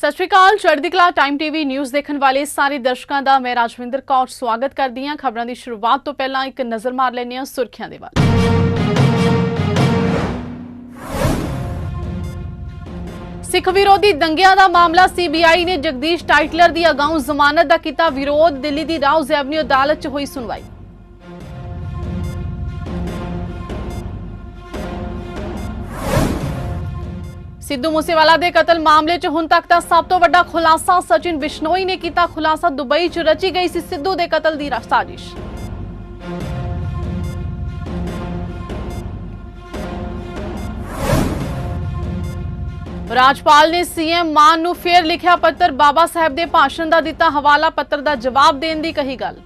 सत श्री अकाल। चढ़दी कला टाइम टीवी न्यूज़ देखने वाले सारे दर्शकों का मैं राजविंदर कौर स्वागत करती हाँ। खबरों की शुरुआत तो पहला एक नज़र मार लेने सुर्खियां दे वाल। सिख विरोधी दंगिया का मामला सीबीआई ने जगदीश टाइटलर की अगाऊ जमानत का किया विरोध। दिल्ली की राउज एवन्यू अदालत च हुई सुनवाई। सिद्धू मूसेवाला के कतल मामले च हुण तक का सब तो वड्डा खुलासा सचिन बिश्नोई ने किया खुलासा। दुबई च रची गई सी सिद्धू के कतल की साजिश। राजपाल ने सीएम मान नूं फेर लिखिया पत्र। बाबा साहब के भाषण का दिता हवाला। पत्र का जवाब देने की कही गल।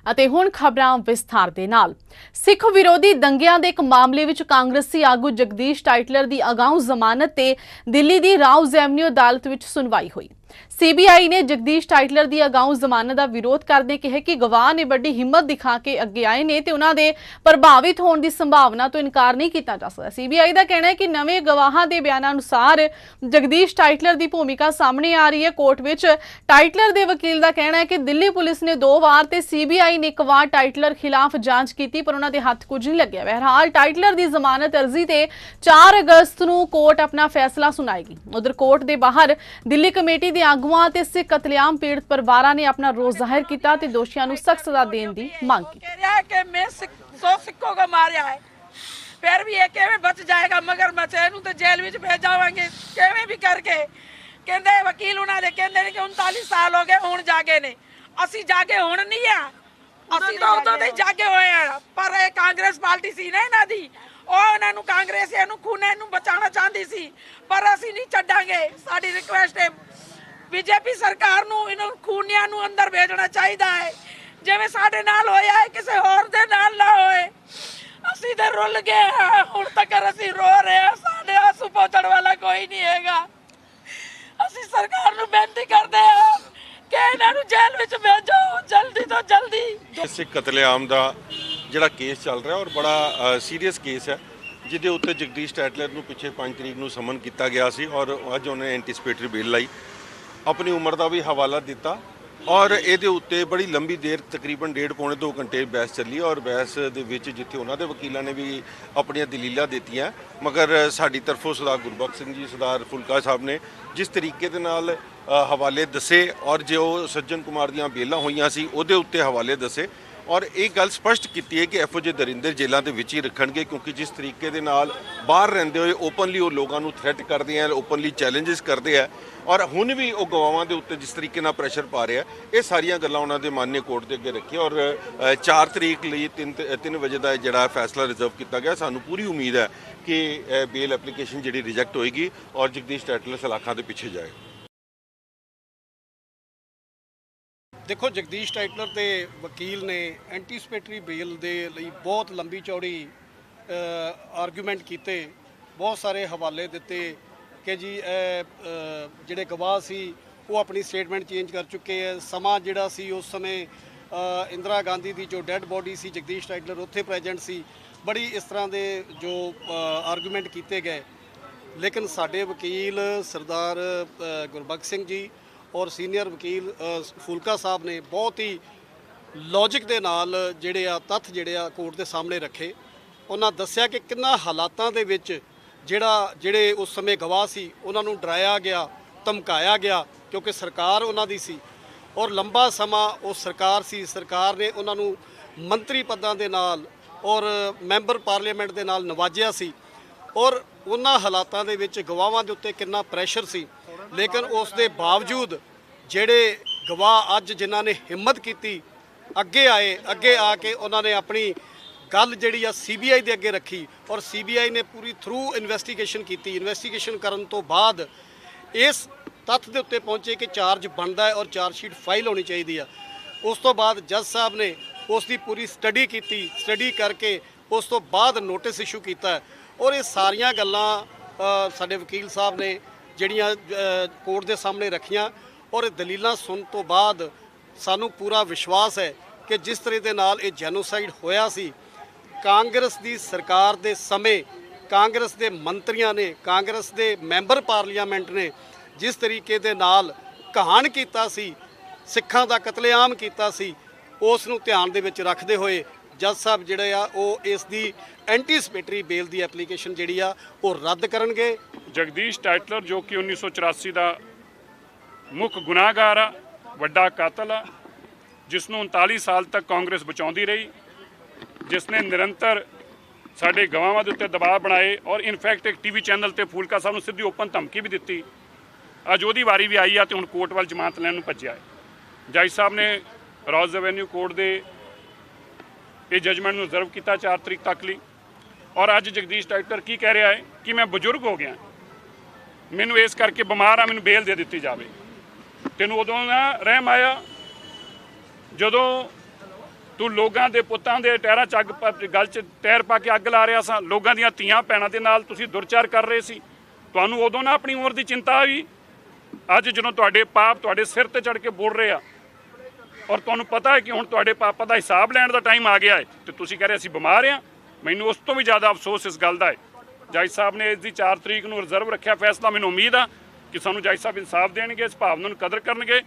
ਅਤੇ ਹੁਣ ਖਬਰਾਂ ਵਿਸਥਾਰ ਦੇ ਨਾਲ। ਸਿੱਖ ਵਿਰੋਧੀ ਦੰਗਿਆਂ ਦੇ ਇੱਕ ਮਾਮਲੇ ਵਿੱਚ ਕਾਂਗਰਸੀ ਆਗੂ ਜਗਦੀਸ਼ ਟਾਈਟਲਰ ਦੀ ਅਗਾਊਂ ਜ਼ਮਾਨਤ ਤੇ ਦਿੱਲੀ ਦੀ ਰਾਉਜ਼ ਐਵਨਿਊ ਅਦਾਲਤ ਵਿੱਚ ਸੁਣਵਾਈ ਹੋਈ। सीबीआई ने जगदीश टाइटलर की अगाऊ जमानत का विरोध करते कहा कि गवाह ने बड़ी हिम्मत दिखा के अगे आए ने ते उन्हां दे प्रभावित होने की संभावना तो इनकार नहीं किया जा सकता। सीबीआई का कहना है कि नवे गवाहां दे बयानां अनुसार जगदीश टाइटलर की भूमिका सामने आ रही है। कोर्ट विच टाइटलर के वकील का कहना है कि दिल्ली पुलिस ने 2 बार ते सीबीआई ने 1 बार टाइटलर खिलाफ जांच की पर उन्हां दे हथ कुछ नहीं लग्या। बहरहाल टाइटलर की जमानत अर्जी ते 4 अगस्त नूं कोर्ट अपना फैसला सुनाएगी। उधर कोर्ट के बाहर दिल्ली कमेटी के आगुआं ते सिख कतलेआम पीड़ित परिवारां ने अपना रोष जाहिर किया ते दोषियों को सख्त सजा देने की मांग की। कह रहा है कि मैं 100 सिखों को मारा है, फिर भी ये किवें बच जाएगा, मगर बचे नूं तो जेल में भेज जावांगे किवें भी करके। कहंदे वकील उन्हां दे कहंदे ने कि 39 साल हो गए हुण जागे ने। असीं जागे हुण नहीं आ, असीं तो उदों दे जागे होए आ। पर ये कांग्रेस पार्टी सी ना इन्हां दी, ਉਹ ਇਹਨਾਂ ਨੂੰ ਕਾਂਗਰਸੀਆਂ ਨੂੰ ਖੂਨੇ ਨੂੰ ਬਚਾਉਣਾ ਚਾਹੁੰਦੀ ਸੀ, ਪਰ ਅਸੀਂ ਨਹੀਂ ਛੱਡਾਂਗੇ। ਸਾਡੀ ਰਿਕੁਐਸਟ ਹੈ बीजेपी सरकार ਨੂੰ ਇਹਨਾਂ ਖੂਨੀਆਂ ਨੂੰ ਅੰਦਰ ਭੇਜਣਾ ਚਾਹੀਦਾ ਹੈ, ਜਿਵੇਂ ਸਾਡੇ ਨਾਲ ਹੋਇਆ ਹੈ ਕਿਸੇ ਹੋਰ ਦੇ ਨਾਲ ਨਾ ਹੋਏ। ਅਸੀਂ ਤੇ ਰੁੱਲ ਗਏ ਹਾਂ, ਹੁਣ ਤੱਕ ਅਸੀਂ ਰੋ ਰਹੇ ਹਾਂ, ਸਾਡੇ ਆਂਸੂ ਪਹੁੰਚਣ ਵਾਲਾ ਕੋਈ ਨਹੀਂ ਹੈਗਾ। ਅਸੀਂ ਸਰਕਾਰ ਨੂੰ ਬੇਨਤੀ ਕਰਦੇ ਹਾਂ ਕਿ ਇਹਨਾਂ ਨੂੰ ਜੇਲ੍ਹ ਵਿੱਚ ਭੇਜੋ ਜਲਦੀ ਤੋਂ ਜਲਦੀ। ਸਿੱਖ ਕਤਲੇਆਮ ਦਾ ਜਿਹੜਾ ਕੇਸ ਚੱਲ ਰਿਹਾ ਔਰ ਬੜਾ ਸੀਰੀਅਸ ਕੇਸ ਹੈ, ਜਿਹਦੇ ਉੱਤੇ ਜਗਦੀਸ਼ ਟਾਈਟਲਰ ਨੂੰ ਪਿੱਛੇ 5 ਤਰੀਕ ਨੂੰ ਸਮਨ ਕੀਤਾ ਗਿਆ ਸੀ ਔਰ ਅੱਜ ਉਹਨੇ ਐਂਟੀਸਪੇਟਰੀ ਬੇਲ ਲਈ। अपनी उम्र का भी हवाला दिता और ये उत्ते बड़ी लंबी देर तकरीबन 1.5 पौने 2 घंटे बहस चली और बहस दे विच जिथे उन्होंने वकीलों ने भी अपन दलीलां दित्तियां, मगर साडी तरफों सरदार गुरबख्श सिंह जी सरदार फुलका साहब ने जिस तरीके दे नाल हवाले दसे और जो सज्जन कुमार दियां बेलां होईयां सी उहदे उत्ते हवाले दसे और एक गल स्पष्ट की है कि एफओ जे दरिंदर जेलों के विच ही रखणगे, क्योंकि जिस तरीके दे नाल बाहर रहंदे हुए ओपनली वो लोगों को थ्रैट करते हैं, ओपनली चैलेंजिस करते हैं और हुण भी वो गवाहां दे उत्ते जिस तरीके नाल प्रैशर पा रहे हैं। ये सारियां गल्लां उन्हां दे माननीय कोर्ट के अगे रखी और 4 तरीक लई 3 बजे का जिहड़ा फैसला रिजर्व किया गया। सानूं पूरी उम्मीद है कि बेल एप्लीकेशन जिहड़ी रिजैक्ट होएगी और जगदीश टाइटलर सलाखां दे पिछे जाएगा। देखो, जगदीश टाइटलर के वकील ने एंटीसपेटरी बेल के लिए बहुत लंबी चौड़ी आर्गूमेंट किए, बहुत सारे हवाले दिते कि जी जिहड़े गवाह सी वो अपनी स्टेटमेंट चेंज कर चुके हैं। समा जिहड़ा सी उस समय इंदिरा गांधी की जो डेड बॉडी सी जगदीश टाइटलर उत्थे प्रेजेंट सी। बड़ी इस तरह के जो आर्गूमेंट किए गए, लेकिन साडे वकील सरदार गुरबख्श सिंह जी और सीनियर वकील फुलका साहब ने बहुत ही लॉजिक के नाल जिहड़े आ तत्थ जिहड़े आ कोर्ट के सामने रखे। उन्हां दस्सिया कि किन्ना हालातां दे विच जिहड़े उस समय गवाह सी उन्हां नूं डराया गया, धमकाया गया, क्योंकि सरकार उन्हां दी सी और लंबा समा उस सरकार सी। सरकार ने उन्हां नूं मंत्री पदां दे नाल और मैंबर पार्लीमेंट दे नाल नवाजिया सी और उन्हां हालातां दे विच गवाहां दे उत्ते किन्ना प्रैशर सी। लेकिन उस दे बावजूद जेड़े गवाह अज जिन्हां ने हिम्मत की अगे आए, अगे आके उन्होंने अपनी गल जिहड़ी आ सीबीआई दे अगे रखी और सीबीआई ने पूरी थ्रू इन्वेस्टिगेशन की। इन्वेस्टिगेशन करन तो बाद इस तत्थ दे उत्ते पहुंचे कि चार्ज बनता है और चार्जशीट फाइल होनी चाहिए। उस तो बाद जज साहब ने उसकी पूरी स्टडी की, स्टडी करके उस तो बाद नोटिस इशू किया और ये सारियां गल्लां साडे वकील साहब ने ਜਿਹੜੀਆਂ कोर्ट के सामने रखियां और दलीलां सुन तो बाद ਸਾਨੂੰ ਪੂਰਾ ਵਿਸ਼ਵਾਸ ਹੈ ਕਿ ਜਿਸ ਤਰ੍ਹਾਂ ਦੇ ਨਾਲ ਇਹ ਜੈਨੋਸਾਈਡ ਹੋਇਆ ਸੀ, ਕਾਂਗਰਸ ਦੀ ਸਰਕਾਰ ਦੇ ਸਮੇਂ ਕਾਂਗਰਸ ਦੇ ਮੰਤਰੀਆਂ ਨੇ, ਕਾਂਗਰਸ ਦੇ ਮੈਂਬਰ ਪਾਰਲੀਮੈਂਟ ਨੇ ਜਿਸ ਤਰੀਕੇ ਦੇ ਨਾਲ ਕਹਾਣ ਕੀਤਾ ਸੀ, ਸਿੱਖਾਂ ਦਾ ਕਤਲੇਆਮ ਕੀਤਾ ਸੀ, ਉਸ ਨੂੰ ਧਿਆਨ ਦੇ ਵਿੱਚ ਰੱਖਦੇ ਹੋਏ ਜੱਜ ਸਾਹਿਬ ਜਿਹੜੇ ਆ ਉਹ ਇਸ ਦੀ ਐਂਟੀਸਪੇਟਰੀ ਬੇਲ ਦੀ ਐਪਲੀਕੇਸ਼ਨ ਜਿਹੜੀ ਆ ਉਹ ਰੱਦ ਕਰਨਗੇ। ਜਗਦੀਸ਼ ਟਾਈਟਲਰ ਜੋ ਕਿ 1984 ਦਾ ਮੁੱਖ ਗੁਨਾਹਗਾਰ ਆ, ਵੱਡਾ ਕਾਤਲ ਆ, ਜਿਸ ਨੂੰ 39 ਸਾਲ ਤੱਕ ਕਾਂਗਰਸ ਬਚਾਉਂਦੀ ਰਹੀ, ਜਿਸ ਨੇ ਨਿਰੰਤਰ ਸਾਡੇ ਗਵਾਹਾਂ ਦੇ ਉੱਤੇ ਦਬਾਅ ਬਣਾਏ ਔਰ ਇਨਫੈਕਟ ਇੱਕ ਟੀਵੀ ਚੈਨਲ ਤੇ ਫੂਲਕਾ ਸਾਹਿਬ ਨੂੰ ਸਿੱਧੀ ਓਪਨ ਧਮਕੀ ਵੀ ਦਿੱਤੀ। ਅੱਜ ਉਹਦੀ ਵਾਰੀ ਵੀ ਆਈ ਆ ਤੇ ਹੁਣ ਕੋਰਟ ਵੱਲ ਜ਼ਮਾਨਤ ਲੈਣ ਨੂੰ ਭੱਜਿਆ ਹੈ। ਜੱਜ ਸਾਹਿਬ ਨੇ ਰੌਜ਼ ਐਵੇਨਿਊ ਕੋਰਟ ਦੇ ਇਹ ਜਜਮੈਂਟ ਨੂੰ ਰਿਜ਼ਰਵ ਕੀਤਾ 4 ਤਰੀਕ ਤੱਕ ਲਈ। ਔਰ ਅੱਜ ਜਗਦੀਸ਼ ਟਾਈਟਲਰ ਕੀ ਕਹਿ ਰਿਹਾ ਹੈ ਕਿ ਮੈਂ ਬਜ਼ੁਰਗ ਹੋ ਗਿਆ, ਮੈਨੂੰ ਇਸ ਕਰਕੇ ਬਿਮਾਰ ਆ, ਮੈਨੂੰ ਬੇਲ ਦੇ ਦਿੱਤੀ ਜਾਵੇ। ਤੈਨੂੰ ਉਦੋਂ ਨਾ ਰਹਿਮ ਆਇਆ ਜਦੋਂ ਤੂੰ ਲੋਕਾਂ ਦੇ ਪੁੱਤਾਂ ਦੇ ਟਾਇਰਾਂ 'ਚ ਗਲ 'ਚ ਟਾਇਰ ਪਾ ਕੇ ਅੱਗ ਲਾ ਰਿਹਾ ਸਾਂ, ਲੋਕਾਂ ਦੀਆਂ ਧੀਆਂ ਭੈਣਾਂ ਦੇ ਨਾਲ ਤੁਸੀਂ ਦੁਰਚਾਰ ਕਰ ਰਹੇ ਸੀ। ਤੁਹਾਨੂੰ ਉਦੋਂ ਨਾ ਆਪਣੀ ਉਮਰ ਦੀ ਚਿੰਤਾ ਹੋਈ। ਅੱਜ ਜਦੋਂ ਤੁਹਾਡੇ ਪਾਪ ਤੁਹਾਡੇ ਸਿਰ ਤੇ ਚੜ੍ਹ ਕੇ ਬੋਲ ਰਹੇ ਆ ਔਰ ਤੁਹਾਨੂੰ ਪਤਾ ਹੈ ਕਿ ਹੁਣ ਤੁਹਾਡੇ ਪਾਪਾਂ ਦਾ ਹਿਸਾਬ ਲੈਣ ਦਾ ਟਾਈਮ ਆ ਗਿਆ ਹੈ ਤੇ ਤੁਸੀਂ ਕਹਿ ਰਹੇ ਅਸੀਂ ਬਿਮਾਰ ਹਾਂ, ਮੈਨੂੰ ਉਸ ਤੋਂ ਵੀ ਜ਼ਿਆਦਾ ਅਫਸੋਸ ਇਸ ਗੱਲ ਦਾ ਹੈ। ਜੱਜ ਸਾਹਿਬ ਨੇ ਇਸ ਦੀ 4 ਤਰੀਕ ਨੂੰ ਰਿਜ਼ਰਵ ਰੱਖਿਆ ਫੈਸਲਾ। ਮੈਨੂੰ ਉਮੀਦ ਆ ਕਿ ਸਾਨੂੰ ਜੱਜ ਸਾਹਿਬ ਇਨਸਾਫ ਦੇਣਗੇ, ਇਸ ਭਾਵਨਾ ਨੂੰ ਕਦਰ ਕਰਨਗੇ।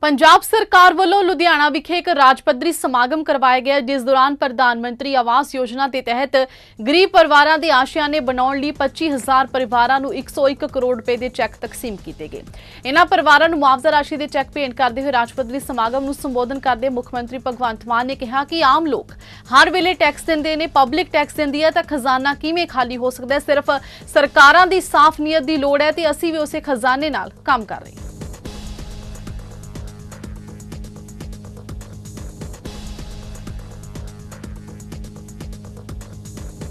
ਪੰਜਾਬ ਸਰਕਾਰ ਵੱਲੋਂ ਲੁਧਿਆਣਾ ਵਿਖੇ ਇੱਕ ਰਾਜ ਪੱਧਰੀ ਸਮਾਗਮ ਕਰਵਾਇਆ ਗਿਆ, ਜਿਸ ਦੌਰਾਨ ਪ੍ਰਧਾਨ ਮੰਤਰੀ ਆਵਾਸ ਯੋਜਨਾ ਦੇ ਤਹਿਤ ਗਰੀਬ ਪਰਿਵਾਰਾਂ ਦੇ ਆਸ਼ਿਆਨੇ ਬਣਾਉਣ ਲਈ 25,000 ਪਰਿਵਾਰਾਂ ਨੂੰ 101 ਕਰੋੜ ਰੁਪਏ ਦੇ ਚੈੱਕ ਤਕਸੀਮ ਕੀਤੇ ਗਏ। ਇਹਨਾਂ ਪਰਿਵਾਰਾਂ ਨੂੰ ਮੁਆਵਜ਼ਾ ਰਾਸ਼ੀ ਦੇ ਚੈੱਕ ਭੇਂਟ ਕਰਦੇ ਹੋਏ ਰਾਜ ਪੱਧਰੀ ਸਮਾਗਮ ਨੂੰ ਸੰਬੋਧਨ ਕਰਦੇ ਮੁੱਖ ਮੰਤਰੀ ਭਗਵੰਤ ਮਾਨ ਨੇ ਕਿਹਾ ਕਿ ਆਮ ਲੋਕ ਹਰ ਵੇਲੇ ਟੈਕਸ ਦਿੰਦੇ ਨੇ, ਪਬਲਿਕ ਟੈਕਸ ਦਿੰਦੀ ਹੈ ਤਾਂ ਖਜ਼ਾਨਾ ਕਿਵੇਂ ਖਾਲੀ ਹੋ ਸਕਦਾ ਹੈ। ਸਿਰਫ ਸਰਕਾਰਾਂ ਦੀ ਸਾਫ਼ ਨੀਅਤ ਦੀ ਲੋੜ ਹੈ ਤੇ ਅਸੀਂ ਵੀ ਉਸੇ ਖਜ਼ਾਨੇ ਨਾਲ ਕੰਮ ਕਰ ਰਹੇ ਹਾਂ।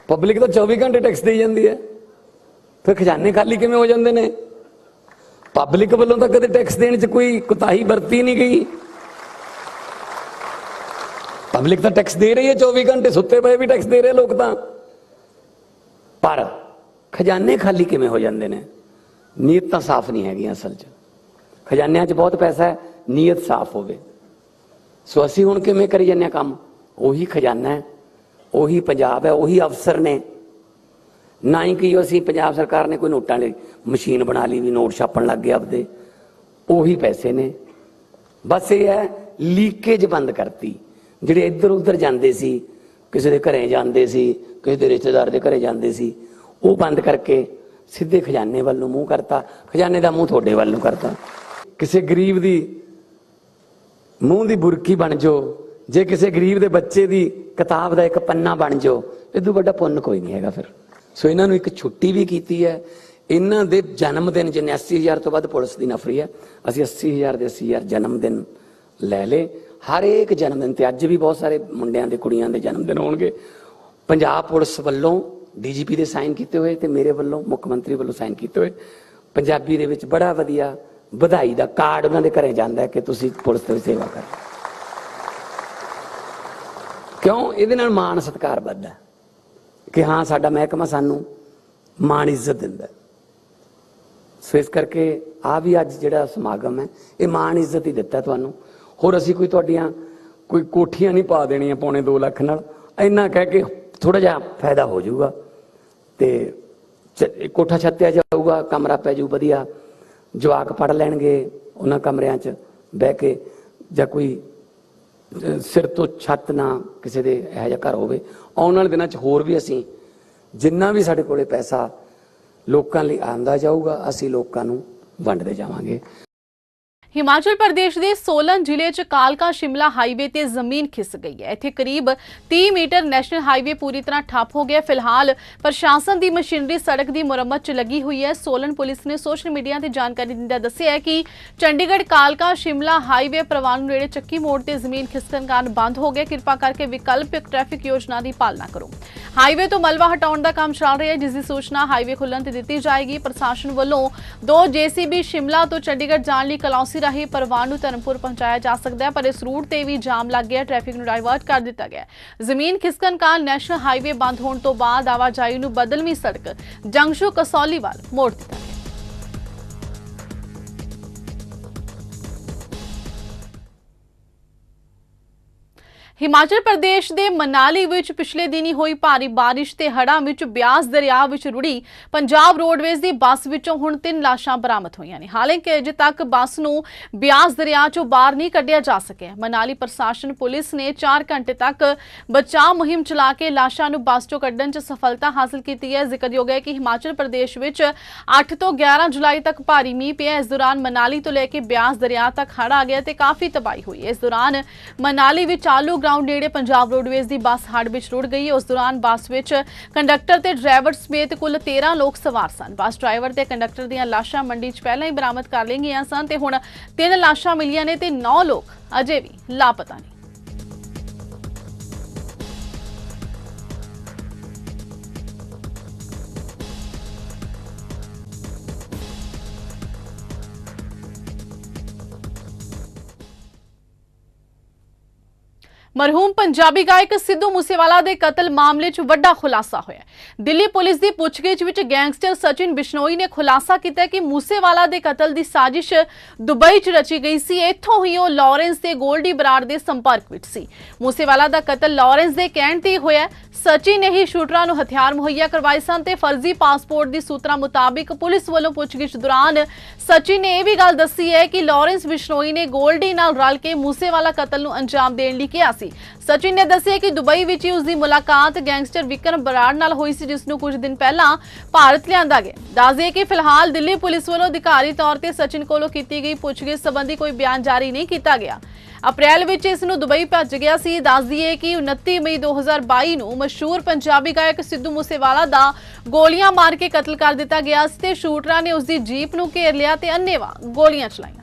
ਪਬਲਿਕ ਤਾਂ 24 ਘੰਟੇ ਟੈਕਸ ਦੇਈ ਜਾਂਦੀ ਹੈ, ਫਿਰ ਖਜ਼ਾਨੇ ਖਾਲੀ ਕਿਵੇਂ ਹੋ ਜਾਂਦੇ ਨੇ? ਪਬਲਿਕ ਵੱਲੋਂ ਤਾਂ ਕਦੇ ਟੈਕਸ ਦੇਣ 'ਚ ਕੋਈ ਕੁਤਾਹੀ ਵਰਤੀ ਨਹੀਂ ਗਈ। ਪਬਲਿਕ ਤਾਂ ਟੈਕਸ ਦੇ ਰਹੀ ਹੈ 24 ਘੰਟੇ, ਸੁੱਤੇ ਪਏ ਵੀ ਟੈਕਸ ਦੇ ਰਹੇ ਲੋਕ ਤਾਂ, ਪਰ ਖਜ਼ਾਨੇ ਖਾਲੀ ਕਿਵੇਂ ਹੋ ਜਾਂਦੇ ਨੇ? ਨੀਅਤ ਤਾਂ ਸਾਫ਼ ਨਹੀਂ ਹੈਗੀ ਅਸਲ 'ਚ। ਖਜ਼ਾਨਿਆਂ 'ਚ ਬਹੁਤ ਪੈਸਾ ਹੈ, ਨੀਅਤ ਸਾਫ਼ ਹੋਵੇ। ਸੋ ਅਸੀਂ ਹੁਣ ਕਿਵੇਂ ਕਰੀ ਜਾਂਦੇ ਹਾਂ ਕੰਮ? ਉਹੀ ਖਜ਼ਾਨਾ ਹੈ, ਉਹੀ ਪੰਜਾਬ ਹੈ, ਉਹੀ ਅਫਸਰ ਨੇ। ਨਾ ਹੀ ਕਿ ਅਸੀਂ ਪੰਜਾਬ ਸਰਕਾਰ ਨੇ ਕੋਈ ਨੋਟਾਂ ਲਈ ਮਸ਼ੀਨ ਬਣਾ ਲਈ ਵੀ ਨੋਟ ਛਾਪਣ ਲੱਗ ਗਏ ਆਪਦੇ, ਉਹੀ ਪੈਸੇ ਨੇ। ਬਸ ਇਹ ਹੈ ਲੀਕੇਜ ਬੰਦ ਕਰਤੀ। ਜਿਹੜੇ ਇੱਧਰ ਉੱਧਰ ਜਾਂਦੇ ਸੀ, ਕਿਸੇ ਦੇ ਘਰੇ ਜਾਂਦੇ ਸੀ, ਕਿਸੇ ਦੇ ਰਿਸ਼ਤੇਦਾਰ ਦੇ ਘਰੇ ਜਾਂਦੇ ਸੀ, ਉਹ ਬੰਦ ਕਰਕੇ ਸਿੱਧੇ ਖਜ਼ਾਨੇ ਵੱਲ ਨੂੰ ਮੂੰਹ ਕਰਤਾ। ਖਜ਼ਾਨੇ ਦਾ ਮੂੰਹ ਤੁਹਾਡੇ ਵੱਲ ਨੂੰ ਕਰਤਾ। ਕਿਸੇ ਗਰੀਬ ਦੀ ਮੂੰਹ ਦੀ ਬੁਰਕੀ ਬਣ ਜਾਓ, ਜੇ ਕਿਸੇ ਗਰੀਬ ਦੇ ਬੱਚੇ ਦੀ ਕਿਤਾਬ ਦਾ ਇੱਕ ਪੰਨਾ ਬਣ ਜਾਓ, ਇਦੋਂ ਵੱਡਾ ਪੁੰਨ ਕੋਈ ਨਹੀਂ ਹੈਗਾ ਫਿਰ। ਸੋ ਇਹਨਾਂ ਨੂੰ ਇੱਕ ਛੁੱਟੀ ਵੀ ਕੀਤੀ ਹੈ। ਇਹਨਾਂ ਦੇ ਜਨਮ ਦਿਨ ਜਿੰਨੇ 80,000 ਤੋਂ ਵੱਧ ਪੁਲਿਸ ਦੀ ਨਫਰੀ ਹੈ, ਅਸੀਂ 80,000 ਦੇ 80,000 ਜਨਮ ਦਿਨ ਲੈ ਲਏ। ਹਰ ਇੱਕ ਜਨਮ ਦਿਨ ਤੇ ਅੱਜ ਵੀ ਬਹੁਤ ਸਾਰੇ ਮੁੰਡਿਆਂ ਦੇ ਕੁੜੀਆਂ ਦੇ ਜਨਮ ਦਿਨ ਹੋਣਗੇ। ਪੰਜਾਬ ਪੁਲਿਸ ਵੱਲੋਂ ਡੀਜੀਪੀ ਦੇ ਸਾਈਨ ਕੀਤੇ ਹੋਏ ਤੇ ਮੇਰੇ ਵੱਲੋਂ ਮੁੱਖ ਮੰਤਰੀ ਵੱਲੋਂ ਸਾਈਨ ਕੀਤੇ ਹੋਏ ਪੰਜਾਬੀ ਦੇ ਵਿੱਚ ਬੜਾ ਵਧੀਆ ਵਧਾਈ ਦਾ ਕਾਰਡ ਉਹਨਾਂ ਦੇ ਘਰੇ ਜਾਂਦਾ ਕਿ ਤੁਸੀਂ ਪੁਲਿਸ ਦੀ ਸੇਵਾ ਕਰੋ। ਕਿਉਂ? ਇਹਦੇ ਨਾਲ ਮਾਣ ਸਤਿਕਾਰ ਵੱਧਦਾ ਕਿ ਹਾਂ ਸਾਡਾ ਮਹਿਕਮਾ ਸਾਨੂੰ ਮਾਣ ਇੱਜ਼ਤ ਦਿੰਦਾ। ਸੋ ਇਸ ਕਰਕੇ ਆ ਵੀ ਅੱਜ ਜਿਹੜਾ ਸਮਾਗਮ ਹੈ ਇਹ ਮਾਣ ਇੱਜ਼ਤ ਹੀ ਦਿੱਤਾ ਤੁਹਾਨੂੰ। ਹੋਰ ਅਸੀਂ ਕੋਈ ਤੁਹਾਡੀਆਂ ਕੋਈ ਕੋਠੀਆਂ ਨਹੀਂ ਪਾ ਦੇਣੀਆਂ 2.25 ਲੱਖ ਨਾਲ। ਇੰਨਾ ਕਹਿ ਕੇ ਥੋੜਾ ਜਿਹਾ ਫਾਇਦਾ ਹੋ ਜਾਊਗਾ ਤੇ ਕੋਠਾ ਛੱਤਿਆ ਜਾਊਗਾ, ਕਮਰਾ ਪੈ ਜਾਊ ਵਧੀਆ, ਜਵਾਕ ਪੜ੍ਹ ਲੈਣਗੇ ਉਹਨਾਂ ਕਮਰਿਆਂ 'ਚ ਬਹਿ ਕੇ, ਜਾਂ ਕੋਈ ਸਿਰ ਤੋਂ ਛੱਤ ਨਾ ਕਿਸੇ ਦੇ ਇਹੋ ਜਿਹਾ ਘਰ ਹੋਵੇ। ਆਉਣ ਵਾਲੇ ਦਿਨਾਂ 'ਚ ਹੋਰ ਵੀ ਅਸੀਂ ਜਿੰਨਾ ਵੀ ਸਾਡੇ ਕੋਲੇ ਪੈਸਾ ਲੋਕਾਂ ਲਈ ਆਉਂਦਾ ਜਾਊਗਾ, ਅਸੀਂ ਲੋਕਾਂ ਨੂੰ ਵੰਡਦੇ ਜਾਵਾਂਗੇ। ਹਿਮਾਚਲ ਪ੍ਰਦੇਸ਼ ਦੇ ਸੋਲਨ ਜ਼ਿਲ੍ਹੇ 'ਚ ਕਾਲਕਾ ਸ਼ਿਮਲਾ ਹਾਈਵੇ ਤੇ ਜ਼ਮੀਨ ਖਿਸ ਗਈ ਹੈ। ਇੱਥੇ ਕਰੀਬ 30 ਮੀਟਰ ਨੈਸ਼ਨਲ ਹਾਈਵੇ ਪੂਰੀ ਤਰ੍ਹਾਂ ਠੱਪ ਹੋ ਗਿਆ। ਫਿਲਹਾਲ ਪ੍ਰਸ਼ਾਸਨ ਦੀ ਮਸ਼ੀਨਰੀ ਸੜਕ ਦੀ ਮੁਰੰਮਤ 'ਚ ਲੱਗੀ ਹੋਈ ਹੈ। ਸੋਲਨ ਪੁਲਿਸ ਨੇ ਸੋਸ਼ਲ ਮੀਡੀਆ ਤੇ ਜਾਣਕਾਰੀ ਦਿੰਦਿਆਂ ਦੱਸਿਆ ਹੈ ਕਿ ਚੰਡੀਗੜ੍ਹ ਕਾਲਕਾ ਸ਼ਿਮਲਾ ਹਾਈਵੇ ਪ੍ਰਵਾਨ ਨੇੜੇ ਚੱਕੀ ਮੋੜ ਤੇ ਜ਼ਮੀਨ ਖਿਸਕਣ ਕਾਰਨ ਬੰਦ ਹੋ ਗਿਆ। ਕਿਰਪਾ ਕਰਕੇ ਵਿਕਲਪਿਕ ਟ੍ਰੈਫਿਕ ਯੋਜਨਾ ਦੀ ਪਾਲਣਾ ਕਰੋ। ਹਾਈਵੇ ਤੋਂ ਮਲਬਾ ਹਟਾਉਣ ਦਾ ਕੰਮ ਚੱਲ ਰਿਹਾ ਹੈ, ਜਿਸ ਦੀ ਸੂਚਨਾ ਹਾਈਵੇ ਖੁੱਲ੍ਹਣ ਤੇ ਦਿੱਤੀ ਜਾਏਗੀ। ਪ੍ਰਸ਼ਾਸਨ ਵੱਲੋਂ 2 JCB ਸ਼ਿਮਲਾ ਤੋਂ ਚੰਡੀਗੜ੍ਹ ਜਾਣ ਲਈ ਕਲੌਂਸੀ ਰਾਹੀਂ ਪਰਵਾਨ ਨੂੰ ਧਰਮਪੁਰ ਪਹੁੰਚਾਇਆ ਜਾ ਸਕਦਾ ਹੈ, ਪਰ ਇਸ ਰੂਟ ਤੇ ਵੀ ਜਾਮ ਲੱਗ ਗਿਆ। ਟ੍ਰੈਫਿਕ ਨੂੰ ਡਾਇਵਰਟ ਕਰ ਦਿੱਤਾ ਗਿਆ। ਜ਼ਮੀਨ ਖਿਸਕਣ ਕਾਰਨ ਨੈਸ਼ਨਲ ਹਾਈਵੇ ਬੰਦ ਹੋਣ ਤੋਂ ਬਾਅਦ ਆਵਾਜਾਈ ਨੂੰ ਬਦਲਵੀਂ ਸੜਕ ਜੰਗਸ਼ੂ ਕਸੌਲੀ ਵੱਲ ਮੋੜ ਦਿੱਤਾ ਗਿਆ। ਹਿਮਾਚਲ ਪ੍ਰਦੇਸ਼ ਦੇ ਮਨਾਲੀ ਵਿੱਚ ਪਿਛਲੇ ਦਿਨੀ ਹੋਈ ਭਾਰੀ ਬਾਰਿਸ਼ ਤੇ ਹੜ੍ਹਾਂ ਵਿੱਚ ਬਿਆਸ ਦਰਿਆ ਵਿੱਚ ਰੁੜੀ ਪੰਜਾਬ ਰੋਡਵੇਜ਼ ਦੀ ਬੱਸ ਵਿੱਚੋਂ ਹੁਣ 3 ਲਾਸ਼ਾਂ ਬਰਾਮਦ ਹੋਈਆਂ ਨੇ। ਹਾਲਾਂਕਿ ਅਜੇ ਤੱਕ ਬੱਸ ਨੂੰ ਬਿਆਸ ਦਰਿਆ ਚੋਂ ਬਾਹਰ ਨਹੀਂ ਕੱਢਿਆ ਜਾ ਸਕਿਆ। ਮਨਾਲੀ ਪ੍ਰਸ਼ਾਸਨ ਪੁਲਿਸ ਨੇ 4 ਘੰਟੇ ਤੱਕ ਬਚਾਅ ਮੁਹਿੰਮ ਚਲਾ ਕੇ ਲਾਸ਼ਾਂ ਨੂੰ ਬੱਸ ਚੋਂ ਕੱਢਣ 'ਚ ਸਫਲਤਾ ਹਾਸਲ ਕੀਤੀ ਹੈ। ਜ਼ਿਕਰਯੋਗ ਹੈ ਕਿ ਹਿਮਾਚਲ ਪ੍ਰਦੇਸ਼ ਵਿੱਚ 8 ਤੋਂ 11 ਜੁਲਾਈ ਤੱਕ ਭਾਰੀ ਮੀਂਹ ਪਿਆ। ਇਸ ਦੌਰਾਨ ਮਨਾਲੀ ਤੋਂ ਲੈ ਕੇ ਬਿਆਸ ਦਰਿਆ ਤੱਕ ਹੜ੍ਹ ਆ ਗਿਆ ਤੇ ਕਾਫੀ ਤਬਾਹੀ ਹੋਈ। ਇਸ ਦੌਰਾਨ ਮਨਾਲੀ ਵਿੱਚ ਆਲੂ ਗਰਾਊਂਡ ਨੇੜੇ ਪੰਜਾਬ ਰੋਡਵੇਜ਼ ਦੀ ਬੱਸ ਹੜ੍ਹ ਵਿੱਚ ਰੁੜ ਗਈ। ਉਸ ਦੌਰਾਨ ਬੱਸ ਵਿੱਚ ਕੰਡਕਟਰ ਤੇ ਡਰਾਈਵਰ ਸਮੇਤ ਕੁੱਲ 13 ਲੋਕ ਸਵਾਰ ਸਨ। ਬੱਸ ਡਰਾਈਵਰ ਤੇ ਕੰਡਕਟਰ ਦੀਆਂ ਲਾਸ਼ਾਂ ਮੰਡੀ 'ਚ ਪਹਿਲਾਂ ਹੀ ਬਰਾਮਦ ਕਰ ਲਈਆਂ ਗਈਆਂ ਸਨ ਤੇ ਹੁਣ 3 ਲਾਸ਼ਾਂ ਮਿਲੀਆਂ ਨੇ ਤੇ 9 ਲੋਕ ਅਜੇ ਵੀ ਲਾਪਤਾ ਨੇ। ਮਰਹੂਮ ਪੰਜਾਬੀ ਗਾਇਕ ਸਿੱਧੂ ਮੂਸੇਵਾਲਾ ਦੇ ਕਤਲ ਮਾਮਲੇ 'ਚ ਵੱਡਾ ਖੁਲਾਸਾ ਹੋਇਆ। ਦਿੱਲੀ ਪੁਲਿਸ ਦੀ ਪੁੱਛਗਿੱਛ ਵਿੱਚ ਗੈਂਗਸਟਰ ਸਚਿਨ ਬਿਸ਼ਨੋਈ ਨੇ ਖੁਲਾਸਾ ਕੀਤਾ ਕਿ ਮੂਸੇਵਾਲਾ ਦੇ ਕਤਲ ਦੀ ਸਾਜ਼ਿਸ਼ ਦੁਬਈ 'ਚ ਰਚੀ ਗਈ ਸੀ। ਇੱਥੋਂ ਹੀ ਉਹ ਲਾਰੈਂਸ ਤੇ ਗੋਲਡੀ ਬਰਾੜ ਦੇ ਸੰਪਰਕ ਵਿੱਚ ਸੀ। ਮੂਸੇਵਾਲਾ ਦਾ ਕਤਲ ਲਾਰੈਂਸ ਦੇ ਕਹਿਣ ਤੇ ਹੋਇਆ। ਸਚਿਨ ਨੇ ਹੀ ਸ਼ੂਟਰਾਂ ਨੂੰ ਹਥਿਆਰ ਮੁਹੱਈਆ ਕਰਵਾਏ ਸਨ ਤੇ ਫਰਜ਼ੀ ਪਾਸਪੋਰਟ ਦੀ ਸੂਤਰਾਂ ਮੁਤਾਬਿਕ ਪੁਲਿਸ ਵੱਲੋਂ ਪੁੱਛਗਿੱਛ ਦੌਰਾਨ ਸਚਿਨ ਨੇ ਇਹ ਵੀ ਗੱਲ ਦੱਸੀ ਹੈ ਕਿ ਲਾਰੈਂਸ ਬਿਸ਼ਨੋਈ ਨੇ ਗੋਲਡੀ ਨਾਲ ਰਲ ਕੇ ਮੂਸੇਵਾਲਾ ਕਤਲ ਨੂੰ ਅੰਜਾਮ ਦੇਣ ਲਈ ਕਿਹਾ ਸੀ। ਸਚਿਨ ਨੇ ਦੱਸਿਆ ਕਿ ਦੁਬਈ ਵਿੱਚ ਹੀ ਉਸ ਦੀ ਮੁਲਾਕਾਤ ਗੈਂਗਸਟਰ ਵਿਕਰਮ ਬਰਾੜ ਨਾਲ ਹੋਈ ਸੀ, ਜਿਸ ਨੂੰ ਕੁਝ ਦਿਨ ਪਹਿਲਾਂ ਭਾਰਤ ਲਿਆਂਦਾ ਗਿਆ। ਦੱਸ ਦਈਏ ਕਿ ਫਿਲਹਾਲ ਦਿੱਲੀ ਪੁਲਿਸ ਵੱਲੋਂ ਅਧਿਕਾਰੀ ਤੌਰ ਤੇ ਸਚਿਨ ਕੋਲੋਂ ਕੀਤੀ ਗਈ ਪੁੱਛਗਿੱਛ ਸੰਬੰਧੀ ਕੋਈ ਬਿਆਨ ਜਾਰੀ ਨਹੀਂ ਕੀਤਾ ਗਿਆ। ਅਪ੍ਰੈਲ ਵਿੱਚ ਇਸ ਨੂੰ ਦੁਬਈ ਭੇਜ ਗਿਆ ਸੀ। ਦੱਸ ਦਈਏ ਕਿ 29 ਮਈ 2022 ਨੂੰ ਮਸ਼ਹੂਰ ਪੰਜਾਬੀ ਗਾਇਕ ਸਿੱਧੂ ਮੂਸੇਵਾਲਾ ਦਾ ਗੋਲੀਆਂ ਮਾਰ ਕੇ ਕਤਲ ਕਰ ਦਿੱਤਾ ਗਿਆ ਸੀ ਤੇ ਸ਼ੂਟਰਾਂ ਨੇ ਉਸ ਦੀ ਜੀਪ ਨੂੰ ਘੇਰ ਲਿਆ ਤੇ ਅੰਨ੍ਹੇਵਾਹ ਗੋਲੀਆਂ ਚਲਾਈਆਂ।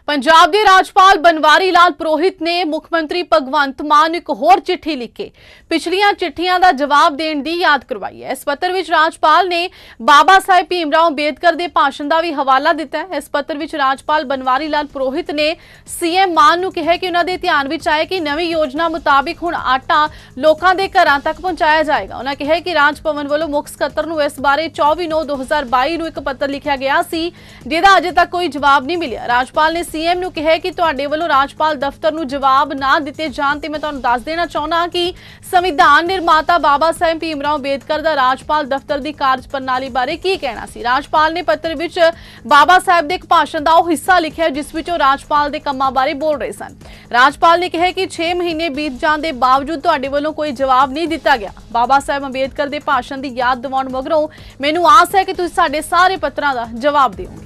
ਪੰਜਾਬ ਦੇ ਰਾਜਪਾਲ ਬਨਵਾਰੀ ਲਾਲ ਪੁਰੋਹਿਤ ਨੇ ਮੁੱਖ ਮੰਤਰੀ ਭਗਵੰਤ ਮਾਨ ਨੂੰ ਇੱਕ ਹੋਰ ਚਿੱਠੀ ਲਿਖ ਕੇ ਪਿਛਲੀਆਂ ਚਿੱਠੀਆਂ ਦਾ ਜਵਾਬ ਦੇਣ ਦੀ ਯਾਦ ਕਰਵਾਈ ਹੈ। ਇਸ ਪੱਤਰ ਵਿੱਚ ਰਾਜਪਾਲ ਨੇ ਬਾਬਾ ਸਾਹਿਬ ਭੀਮ ਰਾਓ ਅੰਬੇਦਕਰ ਦੇ ਭਾਸ਼ਣ ਦਾ ਵੀ ਹਵਾਲਾ ਦਿੱਤਾ ਹੈ। ਇਸ ਪੱਤਰ ਵਿੱਚ ਰਾਜਪਾਲ ਬਨਵਾਰੀ ਲਾਲ ਪੁਰੋਹਿਤ ਨੇ ਸੀਐਮ ਮਾਨ ਨੂੰ ਕਿਹਾ ਕਿ ਉਹਨਾਂ ਦੇ ਧਿਆਨ ਵਿੱਚ ਆਏ ਕਿ ਨਵੀਂ ਯੋਜਨਾ ਮੁਤਾਬਿਕ ਹੁਣ ਆਟਾ ਲੋਕਾਂ ਦੇ ਘਰਾਂ ਤੱਕ ਪਹੁੰਚਾਇਆ ਜਾਏਗਾ। ਉਹਨਾਂ ਕਿਹਾ ਕਿ ਰਾਜ ਭਵਨ ਵੱਲੋਂ ਮੁੱਖ ਸਕੱਤਰ ਨੂੰ ਇਸ ਬਾਰੇ 24/9/2022 ਨੂੰ ਇੱਕ ਪੱਤਰ ਲਿਖਿਆ ਗਿਆ ਸੀ, ਜਿਹਦਾ ਅਜੇ ਤੱਕ ਕੋਈ ਜਵਾਬ ਨਹੀਂ ਮਿਲਿਆ। ਰਾਜਪਾਲ ਨੇ ਸੀਐਮ ਨੂੰ ਕਿਹਾ ਕਿ ਤੁਹਾਡੇ ਵੱਲੋਂ ਰਾਜਪਾਲ ਦਫ਼ਤਰ ਨੂੰ ਜਵਾਬ ਨਾ ਦਿੱਤੇ ਜਾਣ ਤੇ ਮੈਂ ਤੁਹਾਨੂੰ ਦੱਸ ਦੇਣਾ ਚਾਹੁੰਦਾ ਕਿ ਸੰਵਿਧਾਨ ਨਿਰਮਾਤਾ ਬਾਬਾ ਸਾਹਿਬ ਭੀਮ ਰਾਓ ਅੰਬੇਦਕਰ ਦਾ ਰਾਜਪਾਲ ਦਫ਼ਤਰ ਦੀ ਕਾਰਜ ਪ੍ਰਣਾਲੀ ਬਾਰੇ ਕੀ ਕਹਿਣਾ ਸੀ। ਰਾਜਪਾਲ ਨੇ ਪੱਤਰ ਵਿੱਚ ਬਾਬਾ ਸਾਹਿਬ ਦੇ ਇੱਕ ਭਾਸ਼ਣ ਦਾ ਉਹ ਹਿੱਸਾ ਲਿਖਿਆ ਜਿਸ ਵਿੱਚ ਉਹ ਰਾਜਪਾਲ ਦੇ ਕੰਮਾਂ ਬਾਰੇ ਬੋਲ ਰਹੇ ਸਨ। ਰਾਜਪਾਲ ਨੇ ਕਿਹਾ ਕਿ 6 ਮਹੀਨੇ ਬੀਤ ਜਾਣ ਦੇ ਬਾਵਜੂਦ ਤੁਹਾਡੇ ਵੱਲੋਂ ਕੋਈ ਜਵਾਬ ਨਹੀਂ ਦਿੱਤਾ ਗਿਆ। ਬਾਬਾ ਸਾਹਿਬ ਅੰਬੇਦਕਰ ਦੇ ਭਾਸ਼ਣ ਦੀ ਯਾਦ ਦਿਵਾਉਣ ਮਗਰੋਂ ਮੈਨੂੰ ਆਸ ਹੈ ਕਿ ਤੁਸੀਂ ਸਾਡੇ ਸਾਰੇ ਪੱਤਰਾਂ ਦਾ ਜਵਾਬ ਦਿਓਗੇ।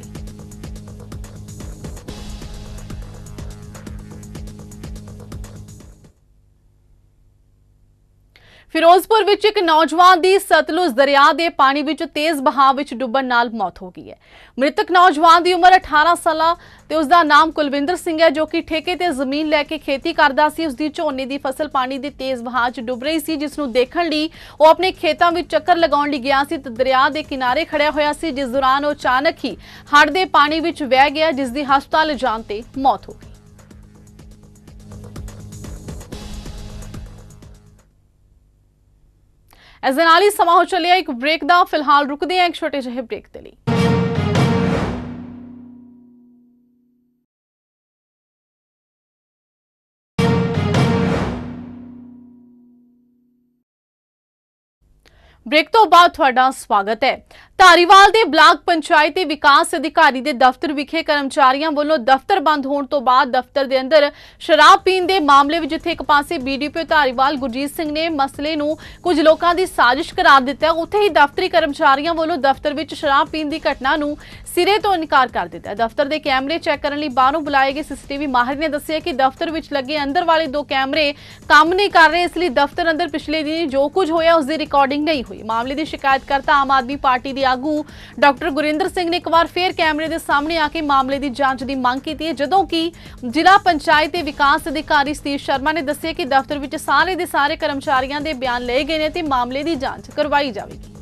ਫਿਰੋਜ਼ਪੁਰ ਵਿੱਚ ਇੱਕ ਨੌਜਵਾਨ ਦੀ ਸਤਲੁਜ ਦਰਿਆ ਦੇ ਪਾਣੀ ਵਿੱਚ ਤੇਜ਼ ਬਹਾਅ ਵਿੱਚ ਡੁੱਬਣ ਨਾਲ ਮੌਤ ਹੋ ਗਈ ਹੈ। ਮ੍ਰਿਤਕ ਨੌਜਵਾਨ ਦੀ ਉਮਰ 18 ਸਾਲਾਂ ਤੇ ਉਸ ਦਾ ਨਾਮ ਕੁਲਵਿੰਦਰ ਸਿੰਘ ਹੈ, ਜੋ ਕਿ ਠੇਕੇ ਤੇ ਜ਼ਮੀਨ ਲੈ ਕੇ ਖੇਤੀ ਕਰਦਾ ਸੀ। ਉਸ ਦੀ ਝੋਨੇ ਦੀ ਫਸਲ ਪਾਣੀ ਦੇ ਤੇਜ਼ ਬਹਾਅ 'ਚ ਡੁੱਬ ਰਹੀ ਸੀ, ਜਿਸ ਨੂੰ ਦੇਖਣ ਲਈ ਉਹ ਆਪਣੇ ਖੇਤਾਂ ਵਿੱਚ ਚੱਕਰ ਲਗਾਉਣ ਲਈ ਗਿਆ ਸੀ ਤੇ ਦਰਿਆ ਦੇ ਕਿਨਾਰੇ ਖੜਿਆ ਹੋਇਆ ਸੀ, ਜਿਸ ਦੌਰਾਨ ਉਹ ਅਚਾਨਕ ਹੀ ਹੜ੍ਹ ਦੇ ਪਾਣੀ ਵਿੱਚ ਵਹਿ ਗਿਆ, ਜਿਸ ਦੀ ਹਸਪਤਾਲ ਲਿਜਾਣ ਤੇ ਮੌਤ ਹੋ ਗਈ। ਇਸ ਦੇ ਨਾਲ ਹੀ ਸਮਾਂ ਹੋ ਚੱਲਿਆ ਇੱਕ ਬ੍ਰੇਕ ਦਾ। ਫਿਲਹਾਲ ਰੁਕਦੇ ਹਾਂ ਇੱਕ ਛੋਟੇ ਜਿਹੇ ਬ੍ਰੇਕ ਦੇ ਲਈ। ब्रेक तो बाद तुहाडा स्वागत है। ਧਾਰੀਵਾਲ ਦੇ ਬਲਾਕ ਪੰਚਾਇਤ ਤੇ ਵਿਕਾਸ ਅਧਿਕਾਰੀ ਦੇ ਦਫ਼ਤਰ ਵਿਖੇ ਕਰਮਚਾਰੀਆਂ ਵੱਲੋਂ ਦਫ਼ਤਰ ਬੰਦ ਹੋਣ ਤੋਂ ਬਾਅਦ ਦਫ਼ਤਰ ਦੇ ਅੰਦਰ ਸ਼ਰਾਬ ਪੀਣ ਦੇ ਮਾਮਲੇ ਵਿੱਚ ਜਿੱਥੇ ਇੱਕ ਪਾਸੇ ਬੀਡੀਪੀਓ ਧਾਰੀਵਾਲ ਗੁਰਜੀਤ ਸਿੰਘ ਨੇ ਮਸਲੇ ਨੂੰ ਕੁਝ ਲੋਕਾਂ ਦੀ ਸਾਜ਼ਿਸ਼ ਕਰਾਰ ਦਿੱਤਾ, ਉੱਥੇ ਹੀ ਦਫ਼ਤਰੀ ਕਰਮਚਾਰੀਆਂ ਵੱਲੋਂ ਦਫ਼ਤਰ ਵਿੱਚ ਸ਼ਰਾਬ ਪੀਣ ਦੀ ਘਟਨਾ ਨੂੰ ਸਿਰੇ ਤੋਂ ਇਨਕਾਰ ਕਰ ਦਿੱਤਾ। ਦਫ਼ਤਰ ਦੇ ਕੈਮਰੇ ਚੈੱਕ ਕਰਨ ਲਈ ਬਾਹਰੋਂ ਬੁਲਾਏ ਗਏ ਸੀਸੀਟੀਵੀ ਮਾਹਿਰ ਨੇ ਦੱਸਿਆ ਕਿ ਦਫ਼ਤਰ ਵਿੱਚ ਲੱਗੇ ਅੰਦਰ ਵਾਲੇ 2 ਕੈਮਰੇ ਕੰਮ ਨਹੀਂ ਕਰ ਰਹੇ, ਇਸ ਲਈ ਦਫ਼ਤਰ ਅੰਦਰ ਪਿਛਲੇ ਦਿਨ ਜੋ ਕੁਝ ਹੋਇਆ ਉਸ ਦੀ ਰਿਕਾਰਡਿੰਗ ਨਹੀਂ ਹੋਈ। ਮਾਮਲੇ ਦੀ ਸ਼ਿਕਾਇਤਕਰਤਾ ਆਮ ਆਦਮੀ ਪਾਰਟੀ ਦੇ ਆਗੂ ਡਾਕਟਰ ਗੁਰਿੰਦਰ ਸਿੰਘ ਨੇ ਇੱਕ ਵਾਰ ਫੇਰ ਕੈਮਰੇ ਦੇ ਸਾਹਮਣੇ ਆ ਕੇ ਮਾਮਲੇ ਦੀ ਜਾਂਚ ਦੀ ਮੰਗ ਕੀਤੀ ਹੈ, ਜਦੋਂ ਕਿ ਜ਼ਿਲ੍ਹਾ ਪੰਚਾਇਤ ਤੇ ਵਿਕਾਸ ਅਧਿਕਾਰੀ ਸਤੀਸ਼ ਸ਼ਰਮਾ ਨੇ ਦੱਸਿਆ ਕਿ ਦਫ਼ਤਰ ਵਿੱਚ ਸਾਰੇ ਦੇ ਸਾਰੇ ਕਰਮਚਾਰੀਆਂ ਦੇ ਬਿਆਨ ਲਏ ਗਏ ਨੇ ਤੇ ਮਾਮਲੇ ਦੀ ਜਾਂਚ ਕਰਵਾਈ ਜਾਵੇਗੀ।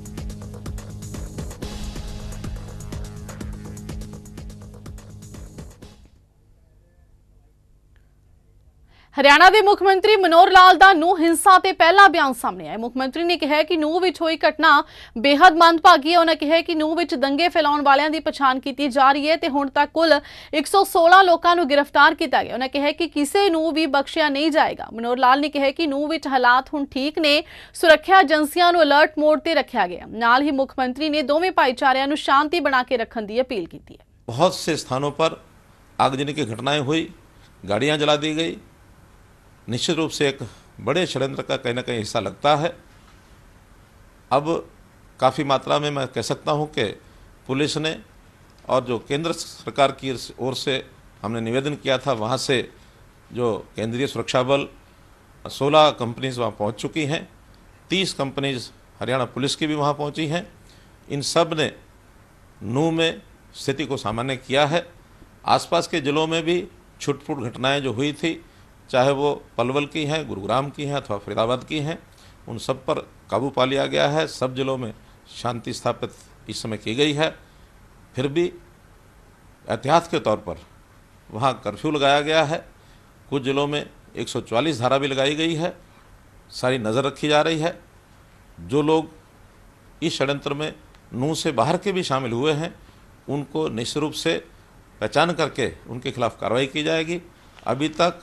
ਹਰਿਆਣਾ ਦੇ ਮੁੱਖ ਮੰਤਰੀ ਮਨੋਹਰ ਲਾਲ ਦਾ ਨੂੰਹ ਹਿੰਸਾ ਤੇ ਪਹਿਲਾ ਬਿਆਨ ਸਾਹਮਣੇ ਆਇਆ। ਮੁੱਖ ਮੰਤਰੀ ਨੇ ਕਿਹਾ ਕਿ ਨੂੰਹ ਵਿੱਚ ਹੋਈ ਘਟਨਾ ਬੇहद ਮੰਦਭਾਗੀ ਹੈ। ਉਹਨਾਂ ਕਿਹਾ ਕਿ ਨੂੰਹ ਵਿੱਚ ਦੰਗੇ ਫੈਲਾਉਣ ਵਾਲਿਆਂ ਦੀ ਪਛਾਣ ਕੀਤੀ ਜਾ ਰਹੀ ਹੈ ਤੇ ਹੁਣ ਤੱਕ ਕੁੱਲ 116 ਲੋਕਾਂ ਨੂੰ ਗ੍ਰਿਫਤਾਰ ਕੀਤਾ ਗਿਆ। ਉਹਨਾਂ ਕਿਹਾ ਕਿ ਕਿਸੇ ਨੂੰ ਵੀ ਬਖਸ਼ਿਆ ਨਹੀਂ ਜਾਏਗਾ। ਮਨੋਹਰ ਲਾਲ ਨੇ ਕਿਹਾ ਕਿ ਨੂੰਹ ਵਿੱਚ ਹਾਲਾਤ ਹੁਣ ਠੀਕ ਨੇ, ਸੁਰੱਖਿਆ ਏਜੰਸੀਆਂ ਨੂੰ ਅਲਰਟ ਮੋਡ ਤੇ ਰੱਖਿਆ ਗਿਆ। ਨਾਲ ਹੀ ਮੁੱਖ ਮੰਤਰੀ ਨੇ ਦੋਵੇਂ ਭਾਈਚਾਰਿਆਂ ਨੂੰ ਸ਼ਾਂਤੀ ਬਣਾ ਕੇ ਰੱਖਣ ਦੀ अपील की है। बहुत से स्थानों पर आगजनी की घटनाएं हुई, गाड़ियां जला दी गई। निश्चित रूप से एक बड़े षड्यंत्र का कहीं ना कहीं हिस्सा लगता है। अब काफ़ी मात्रा में मैं कह सकता हूं कि पुलिस ने और जो केंद्र सरकार की ओर से हमने निवेदन किया था, वहां से जो केंद्रीय सुरक्षा बल 16 कंपनीज वहां पहुंच चुकी हैं। 30 कंपनीज हरियाणा पुलिस की भी वहां पहुंची हैं। इन सब ने नूह में स्थिति को सामान्य किया है। आसपास के ज़िलों में भी छुटपुट घटनाएं जो हुई थी, चाहे वो पलवल की हैं, गुरुग्राम की हैं अथवा फरीदाबाद की हैं, उन सब पर काबू पा लिया गया है। सब जिलों में शांति स्थापित इस समय की गई है। फिर भी एहतियात के तौर पर वहाँ कर्फ्यू लगाया गया है। कुछ ज़िलों में 144 धारा भी लगाई गई है। सारी नज़र रखी जा रही है। जो लोग इस षड्यंत्र में नूह से बाहर के भी शामिल हुए हैं, उनको निश्चित रूप से पहचान करके उनके खिलाफ कार्रवाई की जाएगी। अभी तक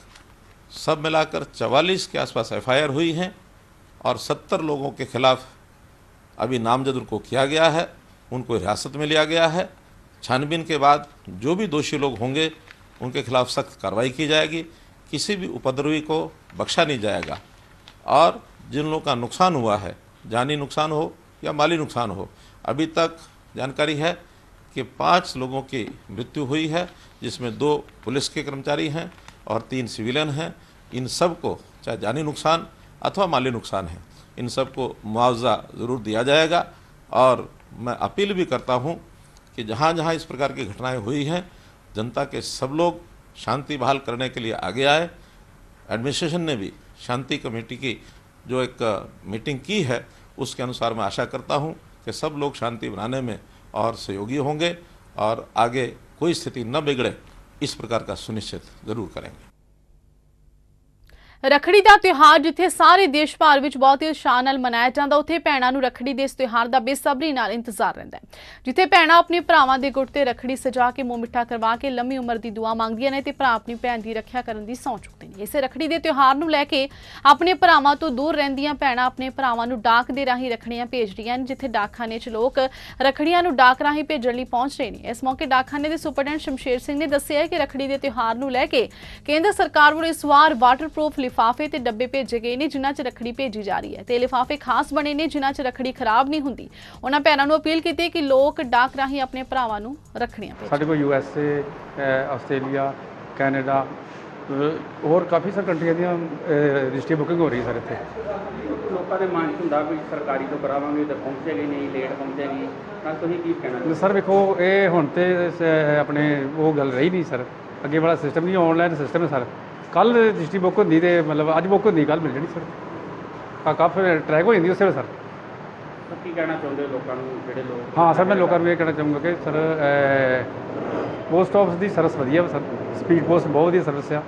सब मिलाकर 44 के आसपास एफआईआर हुई हैं और 70 लोगों के खिलाफ अभी नामजद उनको किया गया है, उनको हिरासत में लिया गया है। छानबीन के बाद जो भी दोषी लोग होंगे उनके खिलाफ सख्त कार्रवाई की जाएगी। किसी भी उपद्रवी को बख्शा नहीं जाएगा। और जिन लोगों का नुकसान हुआ है, जानी नुकसान हो या माली नुकसान हो, अभी तक जानकारी है कि 5 लोगों की मृत्यु हुई है, जिसमें 2 पुलिस के कर्मचारी हैं और 3 सिविलियन हैं। इन सब को चाहे जानी नुकसान अथवा माली नुकसान है, इन सब को मुआवजा ज़रूर दिया जाएगा। और मैं अपील भी करता हूं कि जहां जहां इस प्रकार की घटनाएं हुई हैं, जनता के सब लोग शांति बहाल करने के लिए आगे आए। एडमिनिस्ट्रेशन ने भी शांति कमेटी की जो एक मीटिंग की है, उसके अनुसार मैं आशा करता हूं कि सब लोग शांति बनाने में और सहयोगी होंगे और आगे कोई स्थिति न बिगड़े, इस प्रकार का सुनिश्चित जरूर करेंगे। रखड़ी का त्योहार जिथे सारे देश भर में बहुत ही उत्साह नाल मनाया जाता, उत्थे भैणां नूं रखड़ी दे इस त्योहार का बेसब्री नाल इंतजार रहिंदा है। जिथे भैणां अपने भरावां दे गुट ते रखड़ी सजा के मूँह मिठा करवा के लंबी उम्र की दुआ मंगदियां ने ते भरा अपनी भैण की रखिया करन दी सौं चुकदे ने। इसे रखड़ी के त्योहार नूं लैके अपने भरावां तो दूर रहिंदियां भैणां अपने भरावां नूं डाक दे राहीं रखड़ियां भेज रहीआं ने। जिथे डाकखाने च लोग रखड़ियां नूं डाक राहीं भेजण लई पहुंच रहे हैं। इस मौके डाकखाने के सुपरडेंट शमशेर सिंह ने दस्सिआ कि रखड़ी के त्योहार नूं लैके केंद्र सरकार वल्लों इस वार वाटरप्रूफ लिफाफे ते डब्बे भेजे गए ने, जिन्हां च रखड़ी भेजी जा रही है ते लिफाफे खास बने ने जिन्हां च रखड़ी खराब नहीं हुंदी। उन्हां भैणां नूं अपील कीती कि लोग डाक राहीं अपने भरावां नूं रखड़ियां भेजण। साडे कोल यूएसए, आस्ट्रेलिया, कैनेडा और काफ़ी सारी कंट्रियां दी रजिस्ट्री बुकिंग हो रही है सर। इत्थे लोगों के मन हुंदा भी सरकारी तो करावांगे तो पहुंचेगी नहीं, लेट पहुंचेगी, तां तुसीं की कहना? सर वेखो ये हुण ते अपने वो गल रही नहीं सर। अगे वाला सिस्टम नहीं, ऑनलाइन सिस्टम है सर। कल रजिस्ट्री बुक होंदी ते मतलब अज बुक होंदी कल मिल जानी सर। काफ़ी ट्रैक हो जाती उस वेले सर। तो की कहना चाਹੁੰਦੇ ਲੋਕਾਂ ਨੂੰ ਜਿਹੜੇ ਲੋਕ? हाँ सर, मैं लोगों को ये कहना चाहूँगा कि सर पोस्ट ऑफिस की सर्विस वधिया सर, स्पीड पोस्ट बहुत वधिया सर्विस आ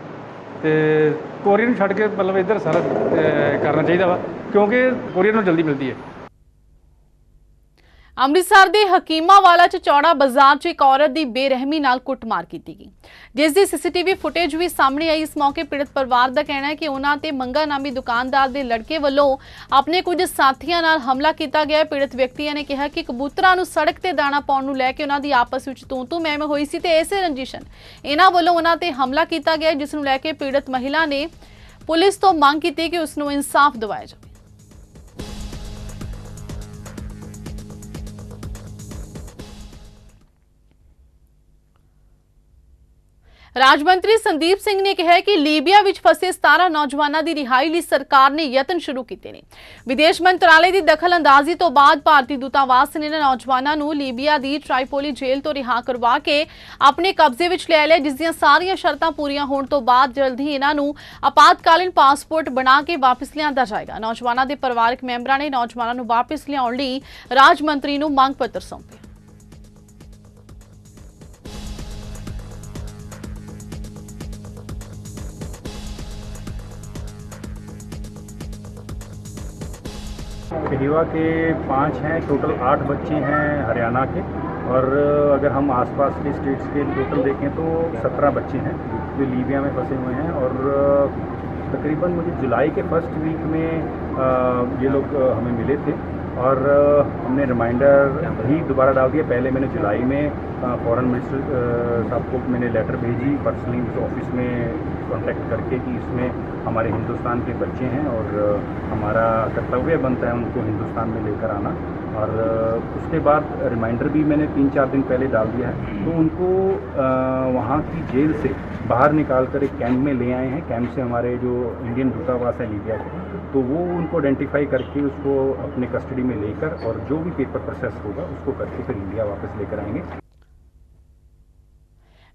ते कोरियर ਨੂੰ ਛੱਡ ਕੇ मतलब इधर सर करना चाहिए वा, क्योंकि कोरियर ਨੂੰ जल्दी मिलती है। ਅੰਮ੍ਰਿਤਸਰ ਦੇ ਹਕੀਮਾਵਾਲਾ ਚ ਚੌੜਾ ਬਾਜ਼ਾਰ ਚ ਇੱਕ ਔਰਤ ਦੀ ਬੇਰਹਿਮੀ ਨਾਲ ਕੁੱਟਮਾਰ ਕੀਤੀ ਗਈ, ਜਿਸ ਦੀ ਸੀਸੀਟੀਵੀ ਫੁਟੇਜ ਵੀ ਸਾਹਮਣੇ ਆਈ। ਇਸ ਮੌਕੇ ਪੀੜਤ ਪਰਿਵਾਰ ਦਾ ਕਹਿਣਾ ਹੈ ਕਿ ਉਹਨਾਂ ਤੇ ਮੰਗਾ ਨਾਮੀ ਦੁਕਾਨਦਾਰ ਦੇ ਲੜਕੇ ਵੱਲੋਂ ਆਪਣੇ ਕੁਝ ਸਾਥੀਆਂ ਨਾਲ ਹਮਲਾ ਕੀਤਾ ਗਿਆ। ਪੀੜਤ ਵਿਅਕਤੀਆਂ ਨੇ ਕਿਹਾ ਕਿ ਕਬੂਤਰਾਂ ਨੂੰ ਸੜਕ ਤੇ ਦਾਣਾ ਪਾਉਣ ਨੂੰ ਲੈ ਕੇ ਉਹਨਾਂ ਦੀ ਆਪਸ ਵਿੱਚ ਤੂੰ ਮੈਂ ਹੋਈ ਸੀ ਤੇ ਇਸੇ ਰੰਜਿਸ਼ਨ ਇਹਨਾਂ ਵੱਲੋਂ ਉਹਨਾਂ ਤੇ ਹਮਲਾ ਕੀਤਾ ਗਿਆ, ਜਿਸ ਨੂੰ ਲੈ ਕੇ ਪੀੜਤ ਮਹਿਲਾ ਨੇ ਪੁਲਿਸ ਤੋਂ ਮੰਗ ਕੀਤੀ ਕਿ ਉਸ ਨੂੰ ਇਨਸਾਫ ਦਿਵਾਇਆ ਜਾਵੇ। ਰਾਜ ਮੰਤਰੀ ਸੰਦੀਪ ਸਿੰਘ ਨੇ ਕਿਹਾ ਕਿ ਲੀਬੀਆ ਵਿੱਚ ਫਸੇ 17 ਨੌਜਵਾਨਾਂ ਦੀ ਰਿਹਾਈ ਲਈ ਸਰਕਾਰ ਨੇ ਯਤਨ ਸ਼ੁਰੂ ਕੀਤੇ ਨੇ। ਵਿਦੇਸ਼ ਮੰਤਰਾਲੇ ਦੀ ਦਖਲਅੰਦਾਜ਼ੀ ਤੋਂ ਬਾਅਦ ਭਾਰਤੀ ਦੂਤਾਵਾਸ ਨੇ ਨੌਜਵਾਨਾਂ ਨੂੰ ਲੀਬੀਆ ਦੀ ਟ੍ਰਾਈਪੋਲੀ ਜੇਲ੍ਹ ਤੋਂ ਰਿਹਾ ਕਰਵਾ ਕੇ ਆਪਣੇ ਕਬਜ਼ੇ ਵਿੱਚ ਲੈ ਲਿਆ, ਜਿਸ ਦੀਆਂ ਸਾਰੀਆਂ ਸ਼ਰਤਾਂ ਪੂਰੀਆਂ ਹੋਣ ਤੋਂ ਬਾਅਦ ਜਲਦ ਹੀ ਇਹਨਾਂ ਨੂੰ ਆਪਾਤਕਾਲੀਨ ਪਾਸਪੋਰਟ ਬਣਾ ਕੇ ਵਾਪਸ ਲਿਆਂਦਾ ਜਾਏਗਾ। ਨੌਜਵਾਨਾਂ ਦੇ ਪਰਿਵਾਰਕ ਮੈਂਬਰਾਂ ਨੇ ਨੌਜਵਾਨਾਂ ਨੂੰ ਵਾਪਸ ਲਿਆਉਣ ਲਈ ਰਾਜ ਮੰਤਰੀ ਨੂੰ ਮੰਗ ਪੱਤਰ ਸੌਂਪਿਆ। कहिवा के 5 हैं, टोटल 8 बच्चे हैं हरियाणा के, और अगर हम आसपास के स्टेट्स के टोटल देखें तो 17 बच्चे हैं जो लीबिया में फंसे हुए हैं। और तकरीबन मुझे जुलाई के फर्स्ट वीक में ये लोग हमें मिले थे, और हमने रिमाइंडर भी दोबारा डाल दिया। पहले मैंने जुलाई में फॉरेन मिनिस्टर साहब को मैंने लेटर भेजी पर्सनली उस ऑफिस में कांटेक्ट करके कि इसमें हमारे हिंदुस्तान के बच्चे हैं और हमारा कर्तव्य बनता है उनको हिंदुस्तान में लेकर आना। और उसके बाद रिमाइंडर भी मैंने 3-4 दिन पहले डाल दिया है। तो उनको वहाँ की जेल से बाहर निकाल कर एक कैंप में ले आए हैं। कैंप से हमारे जो इंडियन दूतावास है लीबिया के, तो वो उनको आइडेंटिफाई करके उसको अपने कस्टडी में लेकर और जो भी पेपर प्रोसेस होगा उसको करके फिर इंडिया वापस लेकर आएंगे।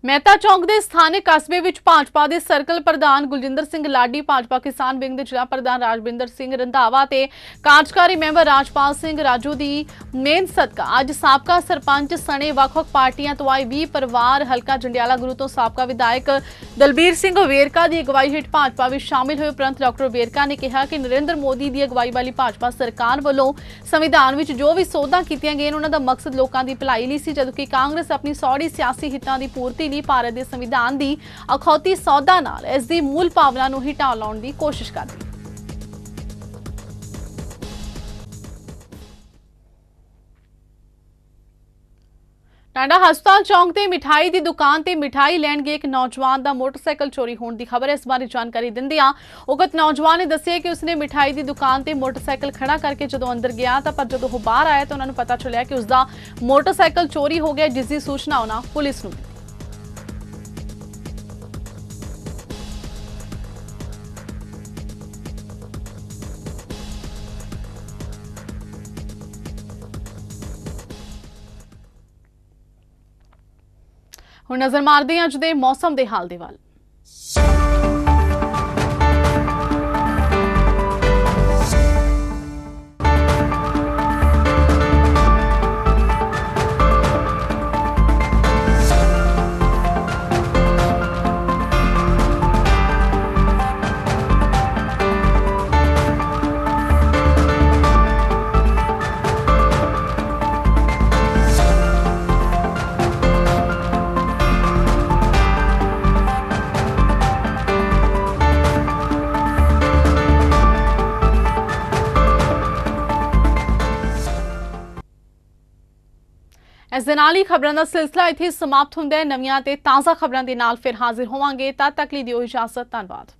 ਮਹਿਤਾ ਚੌਂਕ ਦੇ ਸਥਾਨਕ ਕਸਬੇ ਵਿੱਚ ਭਾਜਪਾ ਦੇ ਸਰਕਲ ਪ੍ਰਧਾਨ ਗੁਲਜਿੰਦਰ ਸਿੰਘ ਲਾਡੀ, ਭਾਜਪਾ ਕਿਸਾਨ ਵਿੰਗ ਦੇ ਜ਼ਿਲ੍ਹਾ ਪ੍ਰਧਾਨ ਰਾਜਵਿੰਦਰ ਸਿੰਘ ਰੰਧਾਵਾ ਤੇ ਕਾਰਜਕਾਰੀ ਮੈਂਬਰ ਰਾਜਪਾਲ ਸਿੰਘ ਰਾਜੂ ਦੀ ਮਿਹਨਤ ਸਦਕਾ ਅੱਜ ਸਾਬਕਾ ਸਰਪੰਚ ਸਣੇ ਵੱਖ-ਵੱਖ ਪਾਰਟੀਆਂ ਤੋਂ ਆਏ 20 ਪਰਿਵਾਰ ਹਲਕਾ ਜੰਡਿਆਲਾ ਗੁਰੂ ਤੋਂ ਸਾਬਕਾ ਵਿਧਾਇਕ ਦਲਬੀਰ ਸਿੰਘ ਵੇਰਕਾ ਦੀ ਅਗਵਾਈ ਹੇਠ ਭਾਜਪਾ ਵਿੱਚ ਸ਼ਾਮਿਲ ਹੋਏ। ਉਪਰੰਤ ਡਾਕਟਰ ਵੇਰਕਾ ਨੇ ਕਿਹਾ ਕਿ ਨਰਿੰਦਰ ਮੋਦੀ ਦੀ ਅਗਵਾਈ ਵਾਲੀ ਭਾਜਪਾ ਸਰਕਾਰ ਵੱਲੋਂ ਸੰਵਿਧਾਨ ਵਿੱਚ ਜੋ ਵੀ ਸੋਧਾਂ ਕੀਤੀਆਂ ਗਈਆਂ ਉਹਨਾਂ ਦਾ ਮਕਸਦ ਲੋਕਾਂ ਦੀ ਭਲਾਈ ਲਈ ਸੀ, ਜਦੋਂ ਕਿ ਕਾਂਗਰਸ ਆਪਣੀ ਸੌੜੀ ਸਿਆਸੀ ਹਿੱਤਾਂ ਦੀ ਪੂਰਤੀ ਲਈ ਭਾਰਤ ਦੇ ਸੰਵਿਧਾਨ ਦੀ ਅਖੌਤੀ ਸੌਦਾ ਨਾਲ ਇਸ ਦੀ ਮੂਲ ਭਾਵਨਾ ਨੂੰ ਹੀ ਢਾਹ ਲਾਉਣ ਦੀ ਕੋਸ਼ਿਸ਼ ਕਰਦੀ ਹੈ। ਟਾਂਡਾ ਹਸਪਤਾਲ ਚੌਂਕ ਤੇ ਮਿਠਾਈ ਦੀ ਦੁਕਾਨ ਤੇ ਮਿਠਾਈ ਲੈਣ ਗਏ ਇੱਕ ਨੌਜਵਾਨ ਦਾ ਮੋਟਰਸਾਈਕਲ ਚੋਰੀ ਹੋਣ ਦੀ ਖਬਰ ਹੈ। ਇਸ ਬਾਰੇ ਜਾਣਕਾਰੀ ਦਿੰਦਿਆਂ ਉਕਤ ਨੌਜਵਾਨ ਨੇ ਦੱਸਿਆ ਕਿ ਉਸਨੇ ਮਿਠਾਈ ਦੀ ਦੁਕਾਨ ਤੇ ਮੋਟਰਸਾਈਕਲ ਖੜਾ ਕਰਕੇ ਜਦੋਂ ਅੰਦਰ ਗਿਆ ਤਾਂ ਪਰ ਜਦੋਂ ਉਹ ਬਾਹਰ ਆਇਆ ਤਾਂ ਉਹਨਾਂ ਨੂੰ ਪਤਾ ਚੱਲਿਆ ਕਿ ਉਸਦਾ ਮੋਟਰਸਾਈਕਲ ਚੋਰੀ ਹੋ ਗਿਆ, ਜਿਸ ਦੀ ਸੂਚਨਾ ਉਹਨਾਂ ਪੁਲਿਸ ਨੂੰ ਦਿੱਤੀ। ਹੁਣ ਨਜ਼ਰ ਮਾਰਦੇ ਹਾਂ ਅੱਜ ਦੇ ਮੌਸਮ ਦੇ ਹਾਲ ਦੇ ਵੱਲ। ਇਸ ਦੇ ਨਾਲ ਹੀ ਖਬਰਾਂ ਦਾ ਸਿਲਸਿਲਾ ਇੱਥੇ ਸਮਾਪਤ ਹੁੰਦਾ ਹੈ। ਨਵੀਆਂ ਤੇ ਤਾਜ਼ਾ ਖਬਰਾਂ ਦੇ ਨਾਲ ਫਿਰ ਹਾਜ਼ਰ ਹੋਵਾਂਗੇ। ਤਦ ਤੱਕ ਲਈ ਦਿਓ ਇਜਾਜ਼ਤ। ਧੰਨਵਾਦ।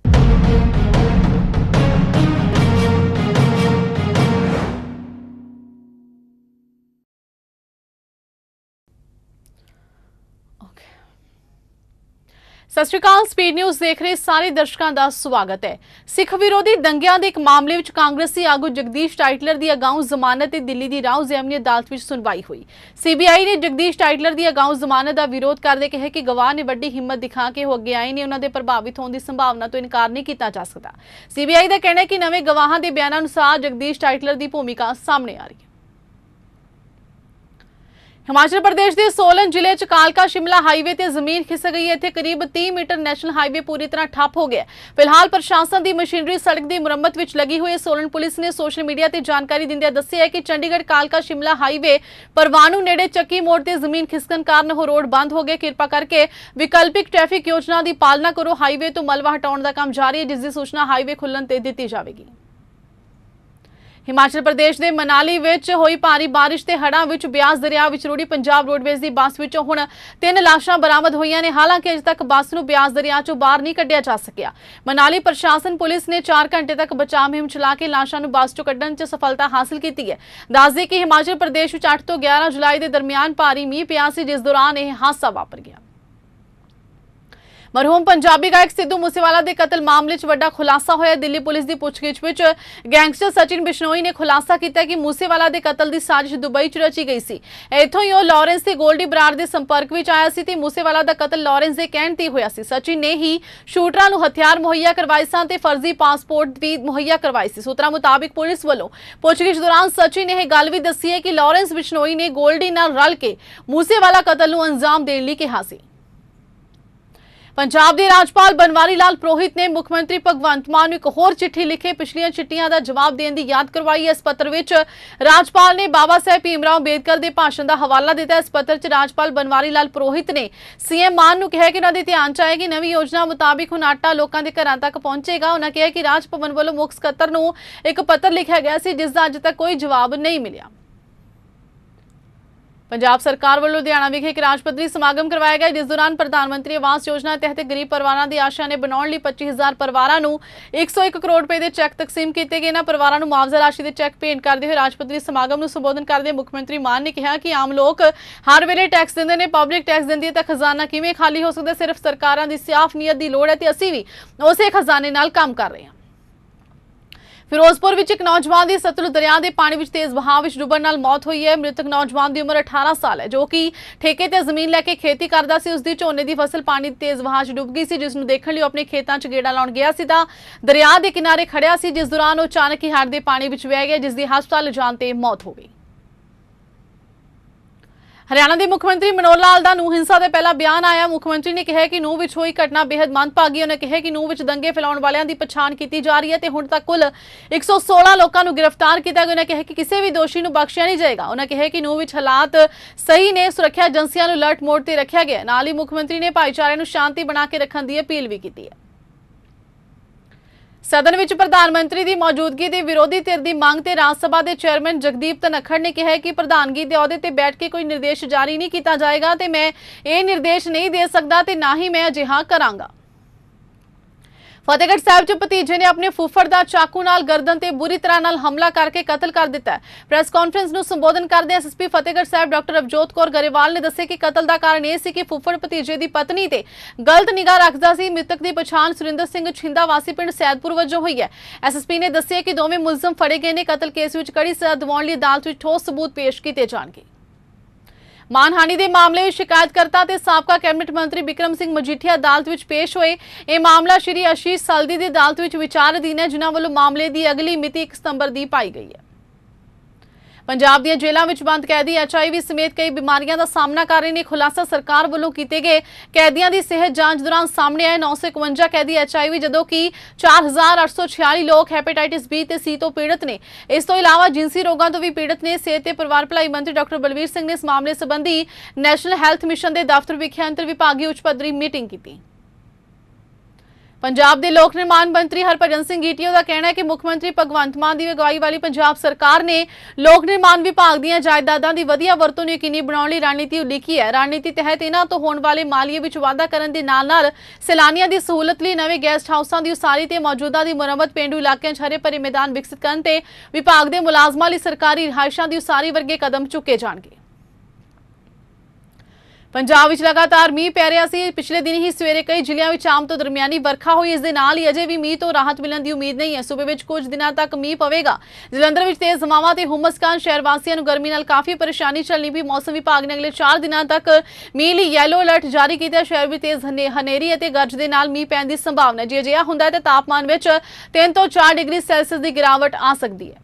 ਸਤਿ ਸ਼੍ਰੀ ਅਕਾਲ। ਸਪੀਡ ਨਿਊਜ਼ ਦੇਖ ਰਹੇ ਸਾਰੇ ਦਰਸ਼ਕਾਂ ਦਾ ਸਵਾਗਤ ਹੈ। ਸਿੱਖ ਵਿਰੋਧੀ ਦੰਗਿਆਂ ਦੇ ਇੱਕ ਮਾਮਲੇ ਵਿੱਚ ਕਾਂਗਰਸੀ ਆਗੂ ਜਗਦੀਸ਼ ਟਾਈਟਲਰ ਦੀ ਅਗਾਊਂ ਜ਼ਮਾਨਤ ਤੇ ਦਿੱਲੀ ਦੀ ਰਾਓ ਜ਼ੈਮਨੀ ਅਦਾਲਤ ਵਿੱਚ ਸੁਣਵਾਈ ਹੋਈ। ਸੀਬੀਆਈ ਨੇ ਜਗਦੀਸ਼ ਟਾਈਟਲਰ ਦੀ ਅਗਾਊਂ ਜ਼ਮਾਨਤ ਦਾ ਵਿਰੋਧ ਕਰਦੇ ਕਿਹਾ ਕਿ ਗਵਾਹ ਨੇ ਵੱਡੀ ਹਿੰਮਤ ਦਿਖਾ ਕੇ ਉਹ ਅੱਗੇ ਆਏ ਨੇ, ਉਹਨਾਂ ਦੇ ਪ੍ਰਭਾਵਿਤ ਹੋਣ ਦੀ ਸੰਭਾਵਨਾ ਤੋਂ ਇਨਕਾਰ ਨਹੀਂ ਕੀਤਾ ਜਾ ਸਕਦਾ। ਸੀਬੀਆਈ ਦਾ ਕਹਿਣਾ ਹੈ ਕਿ ਨਵੇਂ ਗਵਾਹਾਂ ਦੇ ਬਿਆਨਾਂ ਅਨੁਸਾਰ ਜਗਦੀਸ਼ ਟਾਈਟਲਰ ਦੀ ਭੂਮਿਕਾ ਸਾਹਮਣੇ ਆ ਰਹੀ ਹੈ। हिमाचल प्रदेश के सोलन जिले च कालका शिमला हाईवे ते जमीन खिसक गई है। इत्थे करीब 30 मीटर नेशनल हाईवे पूरी तरह ठप हो गया। फिलहाल प्रशासन की मशीनरी सड़क की मुरम्मत में लगी हुई है। सोलन पुलिस ने सोशल मीडिया ते जानकारी दिंदे दस्सिया है कि चंडीगढ़ कालका शिमला हाईवे परवाणू नेड़े चक्की मोड़ ते जमीन खिसकन कारण वो रोड बंद हो गए। कृपा करके विकल्पिक ट्रैफिक योजना की पालना करो। हाईवे तो मलबा हटाने का काम जारी है, जिसकी सूचना हाईवे खुलने ते दी जाएगी। हिमाचल प्रदेश के मनाली विच हुई भारी बारिश ते हड़ां विच ब्यास दरिया विच रुड़ी पंजाब रोडवेज की बस विचों हुण 3 लाशां बरामद होईयां ने। हालांकि अजे तक बस नूं ब्यास दरिया चों बाहर नहीं कढिया जा सकिया। मनाली प्रशासन पुलिस ने 4 घंटे तक बचाव मुहिम चला के लाशां नूं बस चों कढण च सफलता हासिल की है। दस दें कि हिमाचल प्रदेश विच 8 तो 11 जुलाई के दरमियान भारी मींह पिया सी, जिस दौरान यह हादसा वापर गया। मरहूम पंजाबी गायक सिद्धू मूसेवाला के कतल मामले च वड्डा खुलासा होया। दिल्ली पुलिस की पुछगिछ विच गैंगस्टर सचिन बिश्नोई ने खुलासा किया कि मूसेवाला के कतल की साजिश दुबई च रची गई सी। इत्थों ही लॉरेंस ते गोल्डी बराड़ के संपर्क में आया सी ते मूसेवाला का कतल लॉरेंस के कहण ते होया सी। सचिन ने ही शूटरां नूं हथियार मुहैया करवाए सन ते फर्जी पासपोर्ट भी मुहैया करवाए सी। सूत्रां मुताबिक पुलिस वालों पुछगिछ दौरान सचिन ने यह गल भी दसी है कि लॉरेंस बिश्नोई ने गोल्डी नाल रल के मूसेवाला कतल नूं अंजाम देण लई कहा सी। पंजाब के राज्यपाल बनवारी लाल पुरोहित ने मुख्यमंत्री भगवंत मान नूं एक होर चिट्ठी लिखे पिछलियां चिट्ठियां का जवाब देने की याद करवाई है। इस पत्र विच राज्यपाल ने बाबा साहेब भीमराव अंबेडकर के भाषण का हवाला दिता। इस पत्र च राज्यपाल बनवारी लाल पुरोहित ने सीएम मान नूं कहा कि उन्हां दे ध्यान च आए कि नवीं योजना मुताबिक हुण आटा लोकां दे घरां तक पहुंचेगा। उन्होंने कहा कि राज भवन वालों मुख सकत्तर नूं एक पत्र लिखा गया सी जिसका अज तक कोई जवाब नहीं मिलिया। पंजाब सरकार वालों लुधियाना विखे एक राजपत्रित समागम करवाया गया जिस दौरान प्रधानमंत्री आवास योजना तहत गरीब परिवारों की आशा ने बनाने लिए 25,000 परिवारों को 101 करोड़ रुपए के चैक तकसीम किए गए। इन्होंने परिवारों को मुआवजा राशि के चैक भेंट करते हुए राजपत्रित समागम में संबोधन करते मुख्यमंत्री मान ने कहा कि आम लोग हर वेले टैक्स देंदे ने, पब्लिक टैक्स देंदी है तो खजाना किवें खाली हो सकता। सिर्फ सरकारों की साफ नीयत की लोड़ है तो असीं भी उसे खजाने नाल काम कर रहे हैं। फिरोजपुर विच एक नौजवान की सतलुज दरिया के पानी में तेज बहाव में डुबण नाल मौत हुई है। मृतक नौजवान की उम्र 18 साल है जो कि ठेके ते जमीन लैके खेती करता सी। उसकी झोने की फसल पानी तेज बहाव च डुब गई सी जिसनूं देखण लई अपने खेतों च गेड़ा लाउण गया सी तां दरिया के किनारे खड़िया सी जिस दौरान वो अचानक ही हड़ के पानी में बह गया जिसकी हस्पताल लिजाण ते मौत हो गई। हरियाणा के मुख्यमंत्री मनोहर लाल का नूह हिंसा से पहला बयान आया। मुख्यमंत्री ने कहा कि नूह विच हुई घटना बेहद मंदभागी। उन्होंने कहा कि नूह विच दंगे फैलाने वालों की पछाण की जा रही है तो हुण तक कुल 116 लोगों को गिरफ्तार किया गया। उन्होंने कहा कि किसी भी दोषी को बख्शिया नहीं जाएगा। उन्होंने कहा कि नूह विच हालात सही ने, सुरक्षा एजेंसियों को अलर्ट मोड पर रखा गया। नाल ही मुख्यमंत्री ने भाईचारे को शांति बना के रखने की अपील भी की है। सदन विच प्रधानमंत्री की मौजूदगी के विरोधी धिर की मांग ते राज्य सभा के चेयरमैन जगदीप धनखड़ ने कहा कि प्रधानगी के अहुदे ते बैठ के कोई निर्देश जारी नहीं किया जाएगा तो मैं ये निर्देश नहीं दे सकता तो ना ही मैं अजिहा करांगा। फतेहगढ़ साहब च भतीजे ने अपने फुफड़ का चाकू नाल गर्दन ते बुरी तरह नाल हमला करके कतल कर दिता है। प्रेस कॉन्फ्रेंस नूं संबोधन करदे एसएसपी फतेहगढ़ साहब डॉक्टर अवजोत कौर गरेवाल ने दस्सिया कि कतल का कारण यह सी कि फुफड़ भतीजे की पत्नी ते गलत निगाह रखदा सी। मृतक की पछाण सुरिंदर सिंह छिंदा वासी पिंड सैदपुर वजों हुई है। एसएसपी ने दस्सिया कि दोवें मुलजम फड़े गए ने। कतल केस विच कड़ी सज़ा दिवाउण लई अदालत विच ठोस सबूत पेश किए जाणगे। मानहानि के मामले में शिकायतकर्ता ते साबका कैबिनेट मंत्री बिक्रम सिंह मजीठिया अदालत विच पेश होए। यह मामला श्री आशीष सालदी की अदालत विच विचार अधीन है जिन्हां वालों मामले की अगली मिति 1 सितंबर की पाई गई है। पंजाब दी जेलों में बंद कैदी HIV समेत कई बीमारियों का सामना कर रहे हैं। खुलासा सरकार वालों किए गए कैदियों की सेहत जांच दौरान सामने आए। 951 कैदी HIV जदों कि 4,846 लोग हैपेटाइटिस B ते C तो पीड़ित ने। इस तो इलावा जिनसी रोगों तो भी पीड़ित ने। सेहत ते परिवार भलाई मंत्री डॉक्टर बलवीर सिंह ने इस मामले संबंधी नैशनल हैल्थ मिशन के दफ्तर विखे अंतर विभागी उच्च पद्धरी मीटिंग की। पंजाब के लोक निर्माण मंत्री हरभजन सिंह गीटियो का कहना है कि मुख्यमंत्री भगवंत मान की अगवाई वाली पंजाब सरकार ने लोक निर्माण विभाग दी जायदादां की वधिया वरतों नूं यकीनी बनाउण लई रणनीति उलीकी है। रणनीति तहत इन्हां तो होण वाले मालीए विच वाधा करन दे नाल-नाल सैलानियां की सहूलत लई नवे गैसट हाउसां की उसारी ते मौजूदा की मुरम्मत, पेंडू इलाकिਆਂ 'ਚ हरे भरे मैदान विकसित करन ते विभाग के मुलाजमां लई सरकारी रिहायशां की उसारी वर्गे कदम चुके जाणगे। पंजाब विच लगातार मीह पै रहा सी। पिछले दिन ही सवेरे कई जिलों में आम तो दरमियानी बरखा हुई। इस दे नाल ही अजे भी मीह तो राहत मिलने की उम्मीद नहीं है। सूबे में कुछ दिनों तक मीह पवेगा। जलंधर में तेज हवावां ते हुमस कारण शहर वासियों को गर्मी नाल काफ़ी परेशानी झेलनी पई। मौसम विभाग ने अगले 4 दिनों तक मीह लई येलो अलर्ट जारी किया। शहर में तेज हनेरी और गरज के नाल मीह पैण की संभावना है। जे अजिहा हुंदा है तो तापमान में 3 तो 4 डिग्री सैल्सियस की गिरावट आ सकती है।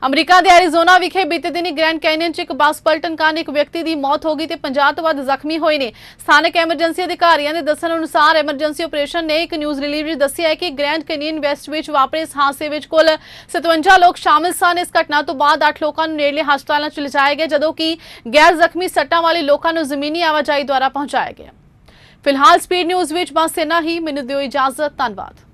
अमरीका के एरिजोना विखे बीते दिन ग्रैंड कैनियन च एक बस पलटन कारण एक व्यक्ति की मौत हो गई तो 50 तो वध जख्मी होए ने। स्थानक एमरजेंसी अधिकारियों के दस्सण अनुसार एमरजेंसी ऑपरेशन ने एक न्यूज़ रिलीज में दस्सिया है कि ग्रैंड कैनियन वेस्ट में वापरे इस हादसे में कुल 57 लोग शामिल सन। इस घटना तो बाद 8 लोगों को नेड़ले हस्पतालों च लिजाया गया जदों कि गैर जख्मी सट्टां वाले लोगों को जमीनी आवाजाही द्वारा पहुंचाया गया। फिलहाल स्पीड न्यूज़ विच बस इन्ना ही। मैनूं दिओ इजाजत। धन्नवाद।